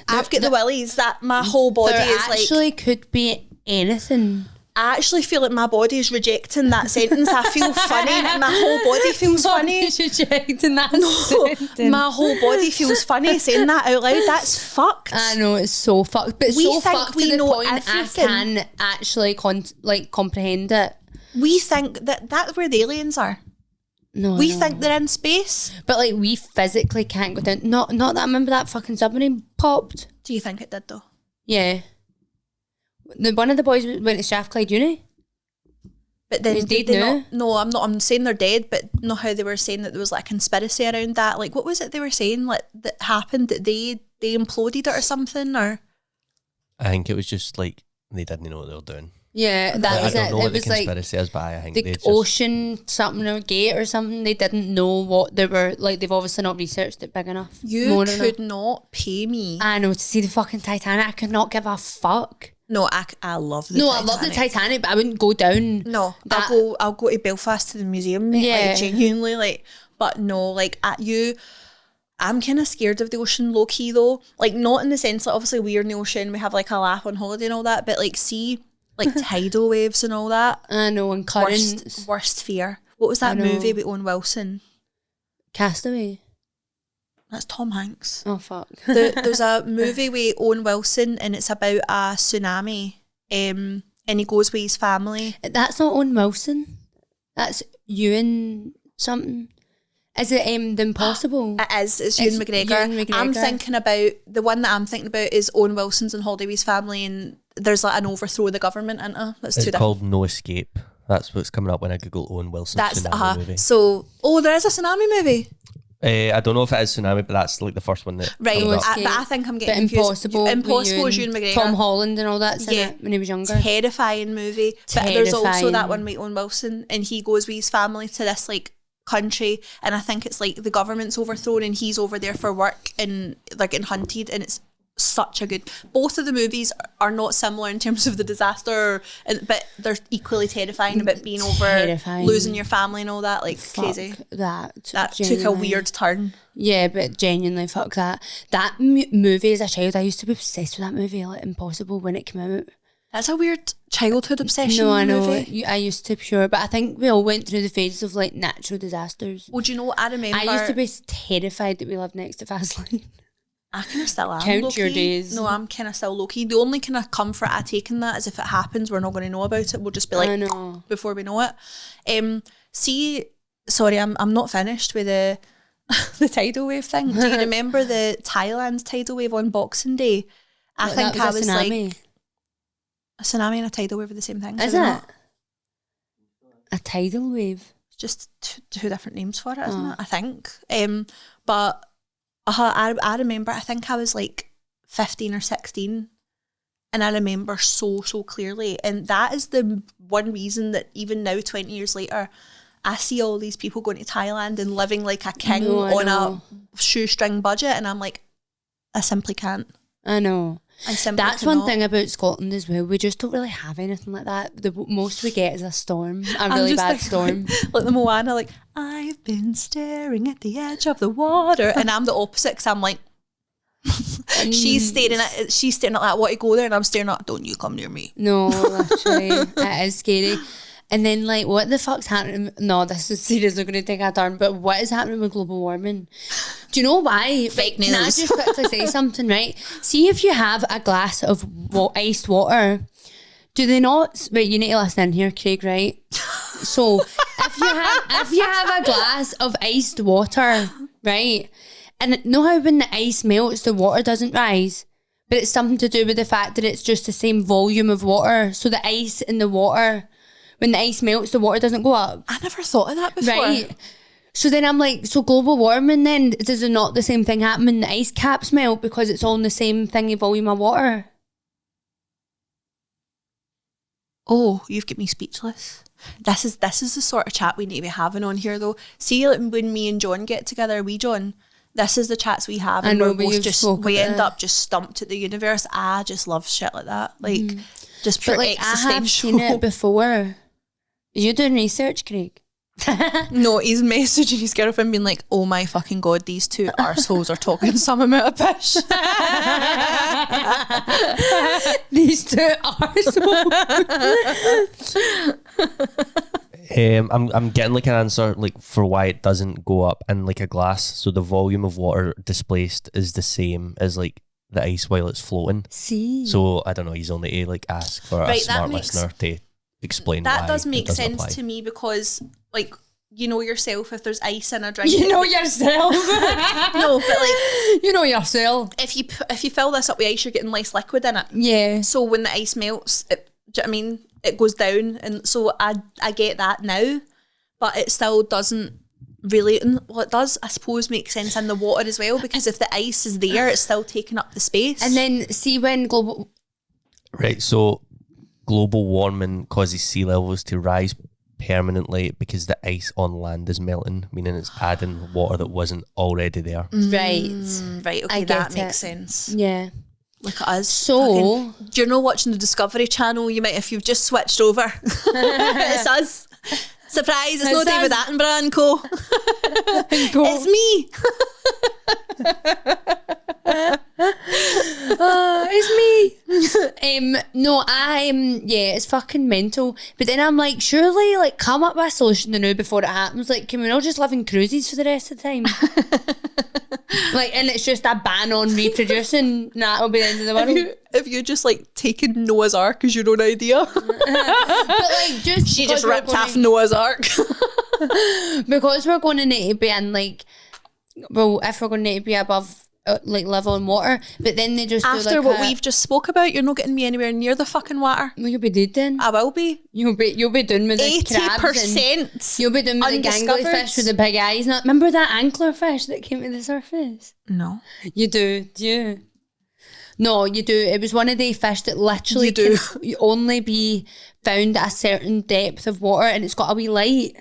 I've got the willies that my whole body There is like. actually could be anything. I actually feel like my body is rejecting that sentence. I feel funny. My whole body feels funny. Rejecting that No, my whole body feels funny saying that out loud. That's fucked. I know, it's so fucked, but We so think fucked we to the know point everything. I can actually comprehend it. We think that that's where the aliens are. No, We no. think they're in space. But like we physically can't go down. Not that I remember that fucking submarine popped. Do you think it did though? Yeah. One of the boys went to Strathclyde Uni. But then He's did dead they now? not? No, I'm saying they're dead, but not how they were saying that there was like a conspiracy around that. Like, what was it they were saying like that happened, that they imploded it or something, or I think it was just like they didn't know what they were doing. Yeah, that I was don't it. know It what the was like conspiracy is, but I think the they just ocean something or gate or something. They didn't know what they were like. They've obviously not researched it big enough. you More could enough. not pay me. I know, to see the fucking Titanic. I could not give a fuck. No, I love the No, Titanic. I love the Titanic, but I wouldn't go down. No, That- I'll go to Belfast to the museum, mate, Yeah. like genuinely, like, but no, like at you, I'm kind of scared of the ocean, low key though, like not in the sense like obviously we're in the ocean, we have like a laugh on holiday and all that, but like see like tidal waves and all that. I know, and currents. Worst fear. What was that I know. movie with Owen Wilson? Castaway. That's Tom Hanks. Oh, fuck. There's a movie with Owen Wilson and it's about a tsunami, and he goes with his family. That's not Owen Wilson. That's Ewan something. Is it The Impossible? It is. It's Ewan McGregor. Ewan McGregor. I'm thinking about the one that I'm thinking about is Owen Wilson's and Holiday with his family, and there's like an overthrow of the government in it. That's it's too called No Escape. That's what's coming up when I Google Owen Wilson That's tsunami movie. So there is a tsunami movie, I don't know if it is tsunami, but that's like the first one that right? comes No up. Escape. But I think I'm But getting confused. Impossible. Impossible with is Ewan McGregor. Tom Holland and all that's in Yeah. it when he was younger. Terrifying movie. But there's also Terrifying. that one with Owen Wilson, and he goes with his family to this like country, and I think it's like the government's overthrown and he's over there for work and they're getting hunted, and it's such a good. Both of the movies are not similar in terms of the disaster, but they're equally terrifying about being over, Terrifying. losing your family and all that. Like Fuck crazy. that. That took a Genuinely. weird turn. Yeah, but genuinely, fuck that. That movie as a child, I used to be obsessed with that movie, like Impossible, when it came out. That's a weird childhood obsession. No, I know. Movie. I used to, sure. But I think we all went through the phases of like natural disasters. Well, do you know what I remember? I used to be terrified that we lived next to fast lane. I kind of still am. Count low-key. your days. No, I'm kind of still low key. The only kind of comfort I take in that is if it happens, we're not going to know about it. We'll just be I like, know. before we know it. See, sorry, I'm not finished with the the tidal wave thing. Do you remember the Thailand tidal wave on Boxing Day? I What, think that I was was a tsunami. like, a tsunami and a tidal wave are the same thing. Is so they're it? not. A tidal wave. Just two different names for it, isn't Oh. it? I think. But I remember, I think I was like 15 or 16, and I remember so clearly. And that is the one reason that even now, 20 years later, I see all these people going to Thailand and living like a king No, I on know. a shoestring budget, and I'm like, I simply can't. I know. I simply That's cannot. one thing about Scotland as well. We just don't really have anything like that. The most we get is a storm, a I'm really just bad thinking, storm. like the Moana, like, I've been staring at the edge of the water, and I'm the opposite because I'm like, she's staring at that, want to go there, and I'm staring at, don't you come near me. No, literally, it is scary. And then, like, what the fuck's happening? No, this is seriously going to take a turn. But what is happening with global warming? Do you know why? Fake Can I news. just quickly say something, right? See, if you have a glass of iced water, do they not? Wait, you need to listen in here, Craig. Right? So, if you have a glass of iced water, right, and know how when the ice melts, the water doesn't rise. But it's something to do with the fact that it's just the same volume of water. So the ice in the water, when the ice melts, the water doesn't go up. I never thought of that before. Right. So then I'm like, so global warming then, does it not the same thing happen when the ice caps melt because it's all in the same thingy volume of water? Oh, you've got me speechless. This is the sort of chat we need to be having on here though. See, like, when me and John get together, John, this is the chats we have, I and know, we're but both you've just, spoken we about end it. up just stumped at the universe. I just love shit like that. Like, just But pure like, I have existential. seen it before. Are you doing research, Craig? No, he's messaging his girlfriend being like, oh my fucking God, these two arseholes are talking some amount of pish. These two are so... I'm getting like an answer like for why it doesn't go up in like a glass. So the volume of water displaced is the same as like the ice while it's floating. See? So I don't know. He's only to like ask for a Right, that smart makes- listener to explain. That why does it make doesn't sense apply. to me because, like, you know yourself, if there's ice in a drink. You know yourself. No, but like, You know yourself. if you fill this up with ice, you're getting less liquid in it. Yeah. So when the ice melts, do you know what I mean? it goes down, and so I get that now, but it still doesn't really, well, it does, I suppose, make sense in the water as well, because if the ice is there, it's still taking up the space. And then see when global... Right, so global warming causes sea levels to rise permanently because the ice on land is melting, meaning it's adding water that wasn't already there. Right. Right, okay, I that get makes it. sense. Yeah. Look at us. So... Do you know, watching the Discovery Channel, you might, if you've just switched over, it's us. Surprise, it's no It's David us. Attenborough and co. It's me. It's me. No, yeah, it's fucking mental. But then I'm like, surely, like, come up with a solution to now before it happens. Like, can we not just live in cruises for the rest of the time? Like, and it's just a ban on reproducing. Nah, it'll be the end of the world. Have you just like taken Noah's Ark as your own idea? But like, just She because just we're ripped gonna- off Noah's Ark. because we're going to need to be in, like, well, if we're going to need to be above like level in water, but then they just After do like what we've just spoke about, you're not getting me anywhere near the fucking water. well, you'll be dead then. I will be. You'll be doing with the crabs and 80%. you'll be doing with the gangly undiscovered. fish with the big eyes. Not remember that angler fish that came to the surface? No. You do you? No, you do. It was one of the fish that literally You do. can only be found at a certain depth of water, and it's got a wee light.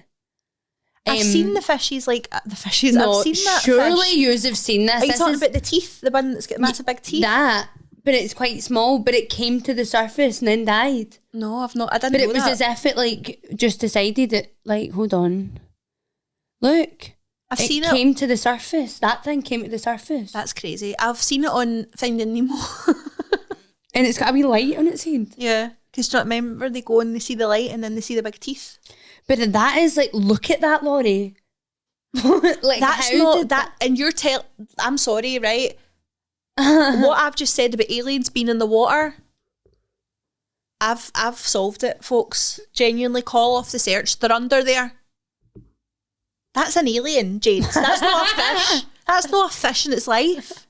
I've seen the fishies, like the fishies. No, I've seen that surely fish. yous have seen this. Are you This talking is about the teeth? The one that's got massive big teeth? that, but it's quite small. But it came to the surface and then died. No, I've not. I didn't But know it was that. as if it like just decided that, like, hold on, look. I've It seen came to the surface. That thing came to the surface. That's crazy. I've seen it on Finding Nemo. And it's got a wee light on its head. Yeah. Because do you not remember they go and they see the light and then they see the big teeth? But that is like, look at that, Lorri. Like, That's how not did that. And you're I'm sorry, right? What I've just said about aliens being in the water, I've solved it, folks. Genuinely, call off the search. They're under there. That's an alien, Jade. That's not a fish. That's not a fish in its life.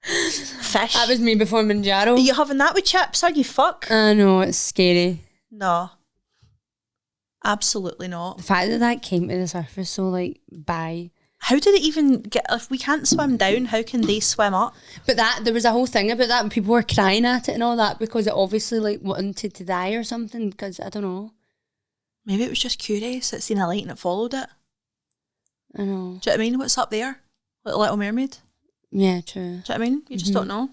Fish. That was me before Manjaro. Are you having that with chips? Are you fuck? I know, it's scary. No. Absolutely not. The fact that that came to the surface, so like, bye. How did it even get, if we can't swim down, how can they swim up? But there was a whole thing about that and people were crying at it and all that because it obviously like wanted to die or something because I don't know. Maybe it was just curious. It seen a light and it followed it. I know. Do you know what I mean? What's up there? Like Little Mermaid? Yeah, true. Do you know what I mean? You just don't know.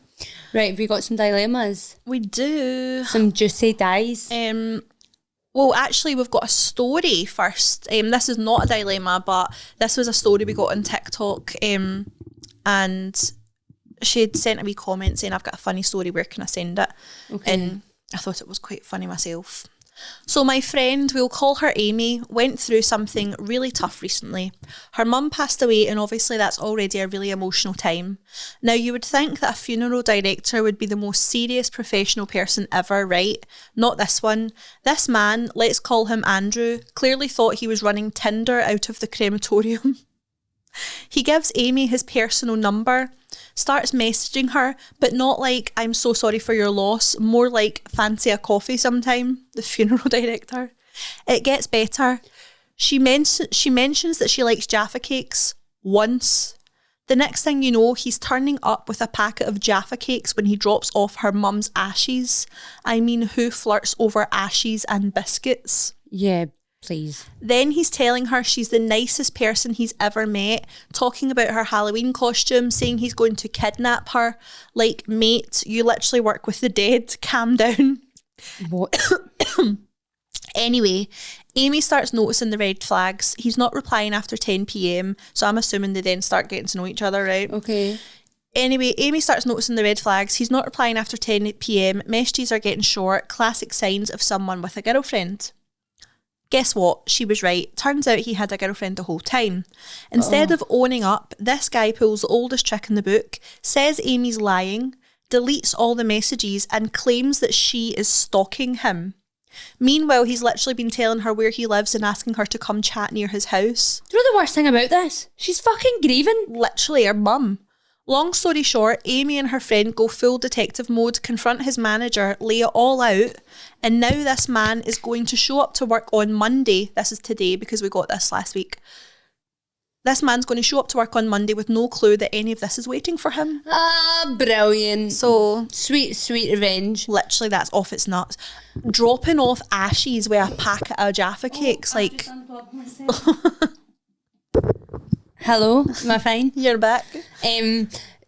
Right, have you got some dilemmas? We do. Some juicy dies? Well, actually, we've got a story first. This is not a dilemma, but this was a story we got on TikTok. And she had sent a wee comment saying, I've got a funny story, where can I send it? Okay. And I thought it was quite funny myself. So my friend, we'll call her Amy, went through something really tough recently. Her mum passed away and obviously that's already a really emotional time. Now you would think that a funeral director would be the most serious professional person ever, right? Not this one. This man, let's call him Andrew, clearly thought he was running Tinder out of the crematorium. He gives Amy his personal number, starts messaging her, but not like, I'm so sorry for your loss, more like, fancy a coffee sometime, the funeral director. It gets better. She mentions that she likes Jaffa cakes once. The next thing you know, he's turning up with a packet of Jaffa cakes when he drops off her mum's ashes. I mean, who flirts over ashes and biscuits? Yeah, please. Then he's telling her she's the nicest person he's ever met, talking about her Halloween costume, saying he's going to kidnap her. Like, mate, you literally work with the dead. Calm down. What? Anyway, Amy starts noticing the red flags. He's not replying after 10 p.m, so I'm assuming they then start getting to know each other, right? Okay. Anyway, Amy starts noticing the red flags. He's not replying after 10 p.m. Messages are getting short. Classic signs of someone with a girlfriend. Guess what? She was right. Turns out he had a girlfriend the whole time. Instead of owning up, this guy pulls the oldest trick in the book, says Amy's lying, deletes all the messages and claims that she is stalking him. Meanwhile, he's literally been telling her where he lives and asking her to come chat near his house. Do you know the worst thing about this? She's fucking grieving. Literally her mum. Long story short, Amy and her friend go full detective mode, confront his manager, lay it all out, and now this man is going to show up to work on Monday. This is today because we got this last week. This man's going to show up to work on Monday with no clue that any of this is waiting for him. Ah, brilliant. So Sweet, sweet revenge. literally that's off its nuts. Dropping off ashes with a packet of Jaffa cakes, like... Hello, am I fine? You're back.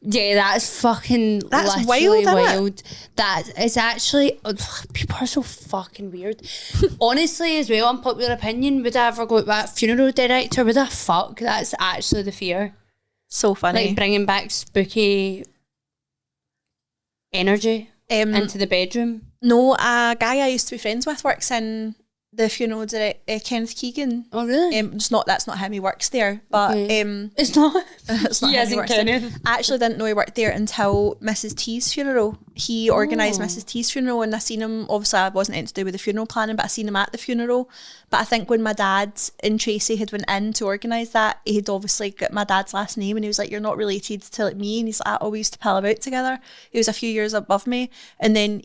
Yeah, that's fucking That's literally wild, isn't it? wild. That is actually, people are so fucking weird. Honestly, as well, unpopular opinion, would I ever go to that funeral director? Would I fuck? That's actually the fear. So funny. Like bringing back spooky energy into the bedroom. No, a guy I used to be friends with works in the funeral director, Kenneth Keegan. Oh, really? That's not him, he works there. But Okay. It's not. it's not He him, hasn't works there. Kenneth. I actually didn't know he worked there until Mrs. T's funeral. He organised Mrs. T's funeral, and I seen him, obviously I wasn't anything to do with the funeral planning, but I seen him at the funeral. But I think when my dad and Tracy had went in to organise that, he had obviously got my dad's last name, and he was like, you're not related to like me, and he's like, oh, we used to pal about together. He was a few years above me, and then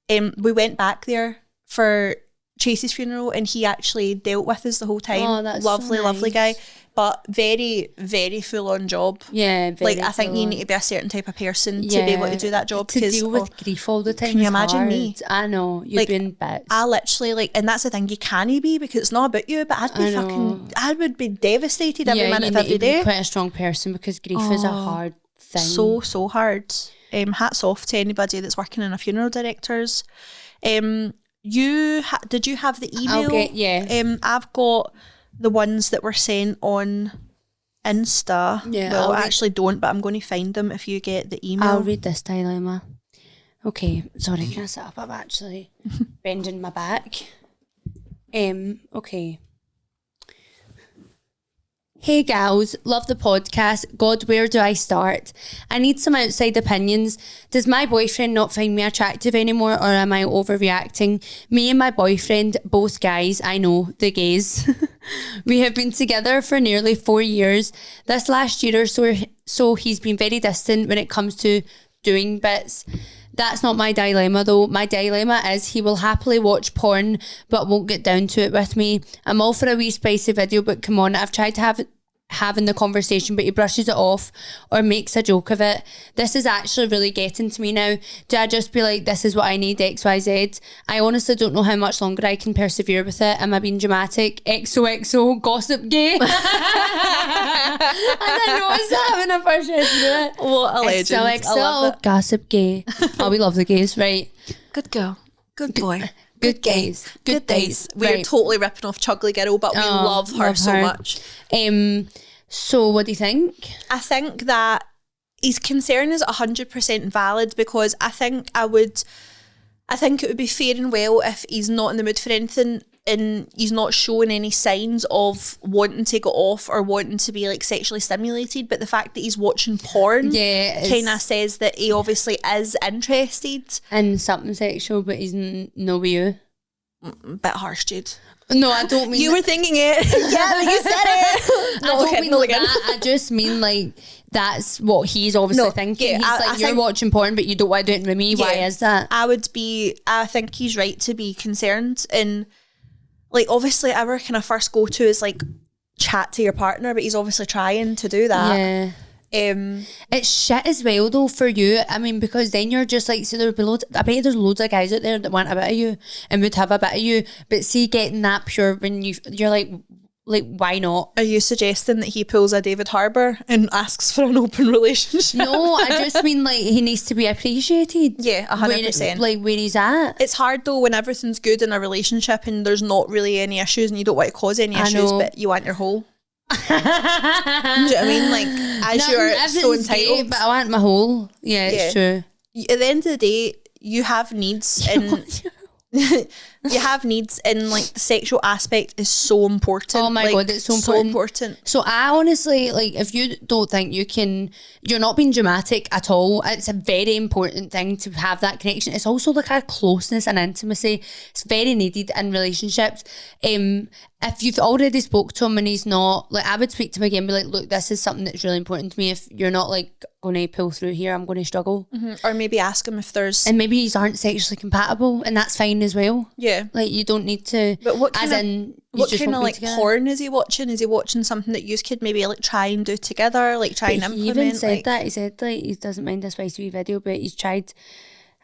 we went back there for Tracy's funeral, and he actually dealt with us the whole time. Oh, that's lovely, so lovely nice. guy, but very, very full on job. Yeah, very Like I think you full need on. to be a certain type of person to be able to do that job. To because, deal with grief all the time. can you is imagine hard. me? I know, you've Like, been bits. I literally and that's the thing, you can't be because it's not about you, but I would be devastated every minute of you every need to be day. quite a strong person because grief is a hard thing. So hard. Hats off to anybody that's working in a funeral directors. Did you have the email? I've got the ones that were sent on Insta. Yeah, Well, I'll I read- actually don't, but I'm going to find them if you get the email. I'll read this dilemma. Okay, sorry, can I sit up? I'm actually bending my back. Okay. Hey gals, love the podcast. God, where do I start? I need some outside opinions. Does my boyfriend not find me attractive anymore, or am I overreacting? Me and my boyfriend, both guys, I know, the gays. We have been together for nearly 4 years. This last year or so he's been very distant when it comes to doing bits. That's not my dilemma though. My dilemma is he will happily watch porn but won't get down to it with me. I'm all for a wee spicy video, but come on, I've tried to having the conversation, but he brushes it off or makes a joke of it. This is actually really getting to me now. Do I just be like, this is what I need, XYZ? I honestly don't know how much longer I can persevere with it. Am I being dramatic? XOXO, gossip gay. And I noticed that when I first read through it. What a legend. I love it. Gossip gay. Oh, we love the gays, right? Good girl. Good boy. Good gays. Good days. We're Right. totally ripping off Juggling Girl, but we love her love so her. much. So what do you think? I think that his concern is 100% valid, because I think it would be fair and well if he's not in the mood for anything and he's not showing any signs of wanting to go off or wanting to be like sexually stimulated, but the fact that he's watching porn kind of says that he obviously is interested. In something sexual, but he's no with you. Bit harsh, Jade. No, I don't mean You were thinking it. Yeah, you said it. I don't mean like that. I just mean like that's what he's obviously thinking. yeah, He's I like, you're think- watching porn, but you don't want to do it with me. Why is that? I think he's right to be concerned. And like, obviously our kind of first go-to is like chat to your partner, but he's obviously trying to do that. Yeah. It's shit as well though for you. I mean, because then you're just like, so there'll be loads. I bet there's loads of guys out there that want a bit of you and would have a bit of you, but see, getting that pure when you're like why not? Are you suggesting that he pulls a David Harbour and asks for an open relationship? No, I just mean like he needs to be appreciated. Yeah, 100%. Like where he's at. It's hard though when everything's good in a relationship and there's not really any issues and you don't want to cause any issues, know. but you want your whole. Do you know what I mean? Like, as you're so Everything's great, entitled. but I want my whole. Yeah, it's true. At the end of the day, you have needs, and you have needs, and like the sexual aspect is so important. Oh my like, God, it's so important. So I honestly, like, if you don't think you're not being dramatic at all. It's a very important thing to have that connection. It's also like a closeness and intimacy. It's very needed in relationships. if you've already spoke to him and he's not, like, I would speak to him again and be like, look, this is something that's really important to me. If you're not like going to pull through here, I'm going to struggle. Or maybe ask him if there's... And maybe you aren't sexually compatible, and that's fine as well. Yeah. Like, you don't need to... But what kind what kind of like porn is he watching? Is he watching something that you could maybe like try and do together, like try and implement? He even said that. He said like he doesn't mind a spicy video, but he's tried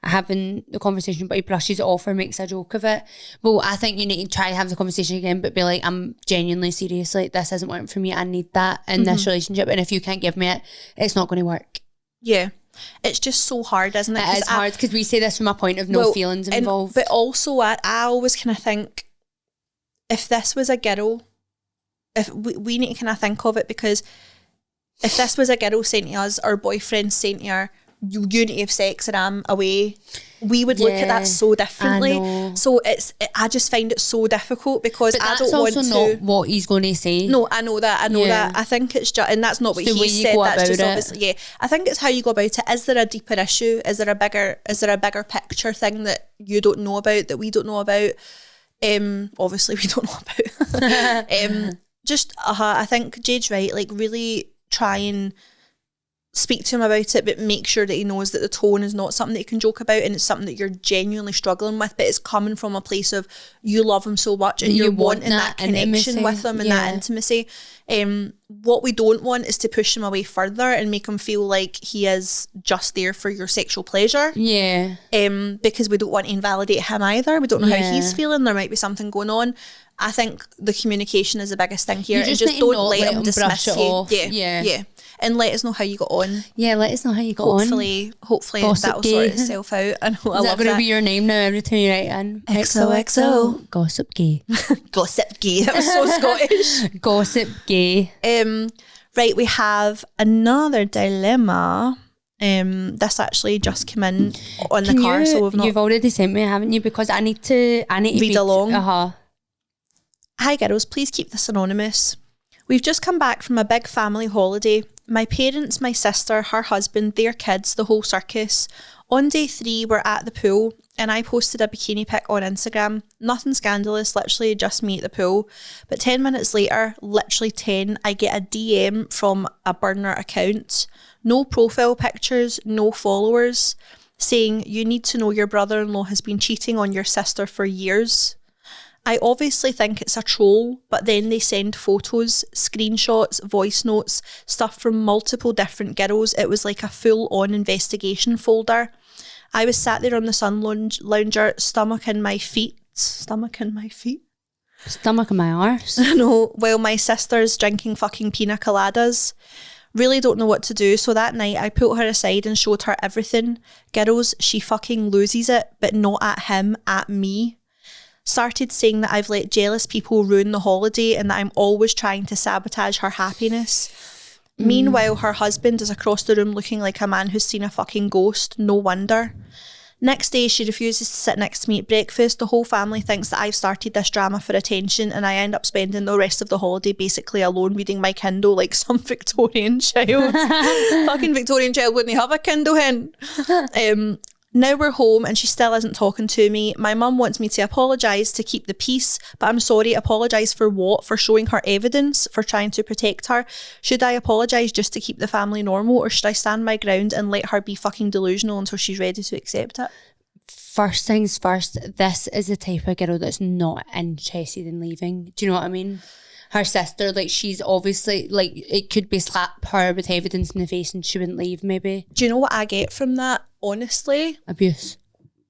having the conversation, but he brushes it off or makes a joke of it. Well, I think you need to try and have the conversation again, but be like, I'm genuinely serious. Like, this isn't working for me. I need that in this relationship, and if you can't give me it, it's not going to work. Yeah. It's just so hard, isn't it? It is hard because we say this from a point of no feelings involved. But also, I always kind of think, if this was a girl, if we need to kind of think of it, because if this was a girl saying to us, our boyfriend saying to her, you need to have sex and I'm away, we would look at that so differently. So I just find it so difficult because I don't want to... That's also not what he's going to say. No, I know that. I think it's just... And that's not what he said. That's just obviously... Yeah. I think it's how you go about it. Is there a deeper issue? Is there a bigger picture thing that you don't know about, that we don't know about? Obviously we don't know about. I think Jade's right. Like, really try and speak to him about it, but make sure that he knows that the tone is not something that he can joke about, and it's something that you're genuinely struggling with, but it's coming from a place of you love him so much and you're wanting that connection with him and that intimacy. What we don't want is to push him away further and make him feel like he is just there for your sexual pleasure. Yeah. Because we don't want to invalidate him either. We don't know how he's feeling. There might be something going on. I think the communication is the biggest thing here. You just don't let him dismiss it you. off. Yeah. And let us know how you got on. Yeah, let us know how you got on. Hopefully that'll sort itself out. I know, I love that. Is that going to be your name now every time you write in? XOXO. Gossip gay. Gossip gay. That was so Scottish. Gossip gay. Right, we have another dilemma. This actually just came in on the car, so we've not... You've already sent me, haven't you? Because I need to read along. Uh-huh. Hi girls, please keep this anonymous. We've just come back from a big family holiday. My parents, my sister, her husband, their kids, the whole circus. On day 3, we're at the pool and I posted a bikini pic on Instagram. Nothing scandalous, literally just me at the pool. But 10 minutes later, literally 10, I get a DM from a burner account. No profile pictures, no followers, saying you need to know your brother-in-law has been cheating on your sister for years. I obviously think it's a troll, but then they send photos, screenshots, voice notes, stuff from multiple different girls. It was like a full-on investigation folder. I was sat there on the sun lounger, stomach in my arse. No, while my sister's drinking fucking pina coladas. Really don't know what to do, so that night I put her aside and showed her everything. Girls, she fucking loses it, but not at him, at me. Started saying that I've let jealous people ruin the holiday and that I'm always trying to sabotage her happiness. Meanwhile, her husband is across the room looking like a man who's seen a fucking ghost. No wonder. Next day, she refuses to sit next to me at breakfast. The whole family thinks that I've started this drama for attention, and I end up spending the rest of the holiday basically alone reading my Kindle like some Victorian child. Fucking Victorian child wouldn't have a Kindle hen. Now we're home and she still isn't talking to me. My mum wants me to apologise to keep the peace, but I'm sorry, apologise for what? For showing her evidence? For trying to protect her? Should I apologise just to keep the family normal, or should I stand my ground and let her be fucking delusional until she's ready to accept it? First things first, this is the type of girl that's not interested in leaving. Do you know what I mean? Her sister, like, she's obviously, like, it could be slap her with evidence in the face and she wouldn't leave, maybe. Do you know what I get from that, honestly? Abuse.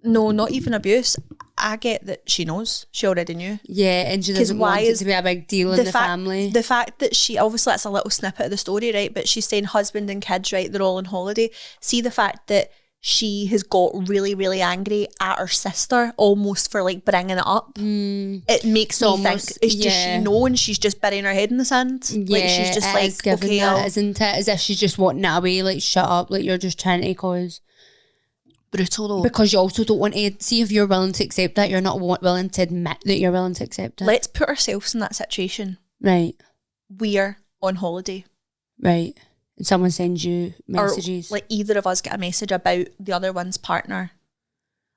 No, not even abuse. I get that she knows. She already knew. Yeah, and she doesn't want it to be a big deal in the family. The fact that she, obviously that's a little snippet of the story, right? But she's saying husband and kids, right? They're all on holiday. See the fact that she has got really, really angry at her sister almost for like bringing it up. It makes me think it's just she knowing, she's just burying her head in the sand. Yeah, like she's just like, okay, isn't it? As if she's just wanting it away, like shut up, like you're just trying to cause. Brutal though. Because you also don't want to, see if you're willing to accept that, you're not willing to admit that you're willing to accept it. Let's put ourselves in that situation. Right. We're on holiday. Right. And someone sends you messages. Or like either of us get a message about the other one's partner.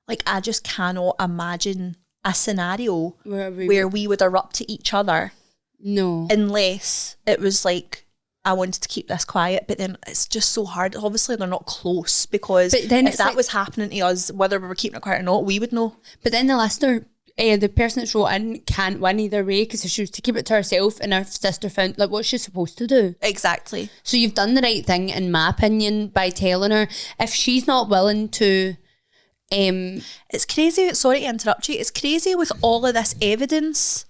Like I just cannot imagine a scenario Where we would erupt to each other. No. Unless it was like, I wanted to keep this quiet, but then it's just so hard. Obviously, they're not close, because But then if it's that like- was happening to us, whether we were keeping it quiet or not, we would know. But then the listener, the person that's wrote in can't win either way, because if she was to keep it to herself and her sister found, like, what's she supposed to do? Exactly. So you've done the right thing, in my opinion, by telling her. If she's not willing to... It's crazy. Sorry to interrupt you. It's crazy with all of this evidence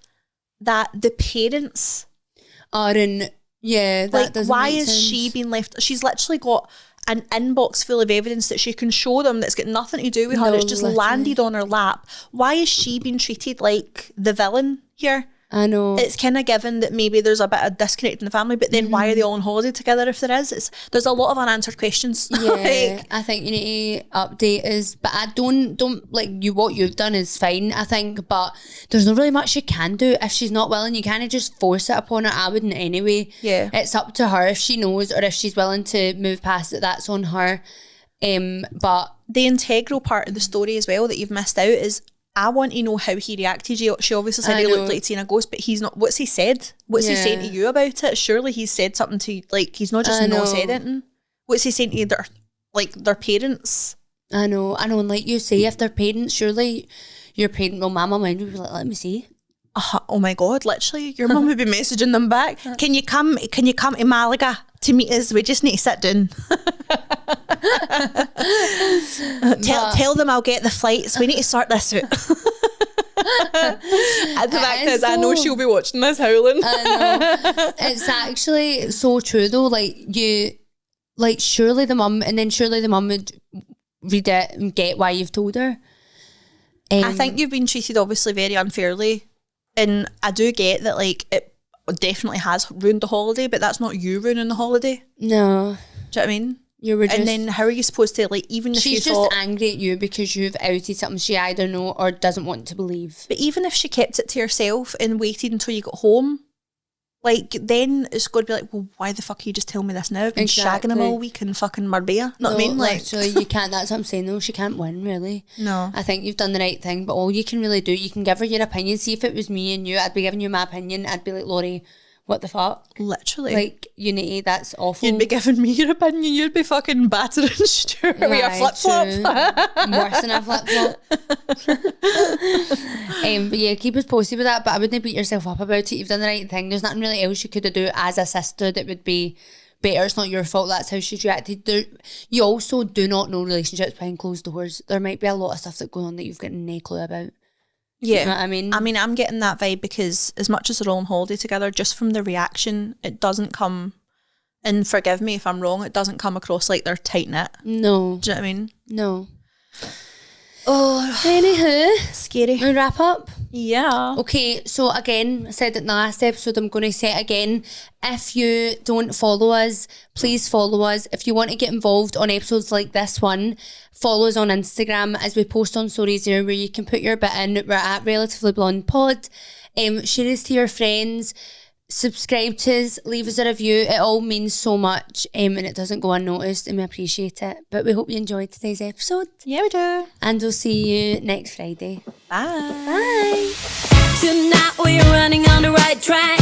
that the parents... are in... Yeah, that Like, doesn't why make is sense. she being left? She's literally got an inbox full of evidence that she can show them that's got nothing to do with her. No, It's just literally. landed on her lap. Why is she being treated like the villain here? I know. It's kind of given that maybe there's a bit of disconnect in the family, but then why are they all on holiday together if there is? There's a lot of unanswered questions. Yeah, Like, I think you need to update us, but I don't like you. What you've done is fine, I think, but there's not really much you can do if she's not willing. You can't just force it upon her. I wouldn't anyway. Yeah. It's up to her if she knows or if she's willing to move past it. That's on her. But the integral part of the story as well that you've missed out is, I want to know how he reacted. She obviously said I he know. looked like seeing a ghost, but he's not. What's he said? What's he saying to Yeah. you about it? Surely he's said something to you, like, he's not just I not know. said anything. What's he saying to their parents? I know, and like you say, if they're parents, surely your parent, well, my mum would be like, let me see. Oh my God, literally, your mum would be messaging them back. Can you come to Malaga to meet us? We just need to sit down. Tell them I'll get the flights. We need to sort this out. And the fact is, I know so- she'll be watching this howling. I know. It's actually so true though. Surely the mum would read it and get why you've told her. I think you've been treated obviously very unfairly, and I do get that, like, it definitely has ruined the holiday, but that's not you ruining the holiday. no, Do you know what I mean? you were just. And then how are you supposed to, like, even if you she's just thought, angry at you because you've outed something she either know or doesn't want to believe. but even if she kept it to herself and waited until you got home, like, then it's going to be like, well, why the fuck are you just telling me this now? I've been shagging him Exactly. all week in fucking Marbella. Know what I mean? Like, literally, you can't. That's what I'm saying though. She can't win really. no. I think you've done the right thing, but all you can really do, you can give her your opinion. See, if it was me and you, I'd be giving you my opinion. I'd be like, Lorri, what the fuck? Literally. Like, you need, that's awful. You'd be giving me your opinion. You'd be fucking battering Stuart with your Aye, flip-flop. true. Worse than a flip-flop. But yeah, keep us posted with that, but I wouldn't beat yourself up about it. You've done the right thing. There's nothing really else you could do as a sister that would be better. It's not your fault. That's how she's reacted. You also do not know relationships behind closed doors. There might be a lot of stuff that's going on that you've got no clue about. Yeah. You know what I mean? I'm getting that vibe because as much as they're all on holiday together, just from the reaction, it doesn't come, and forgive me if I'm wrong, it doesn't come across like they're tight-knit. No. Do you know what I mean? No. Oh, Anywho, scary. we wrap up. Yeah. Okay, so again, I said it in the last episode, I'm going to say it again. If you don't follow us, please follow us. If you want to get involved on episodes like this one, follow us on Instagram as we post on stories there where you can put your bit in. We're at Relatively Blonde Pod. Share us to your friends. Subscribe to us, leave us a review. It all means so much, and it doesn't go unnoticed, and we appreciate it. But we hope you enjoyed today's episode, Yeah, we do. and we'll see you next Friday. Bye. Bye. Tonight we're running on the right track.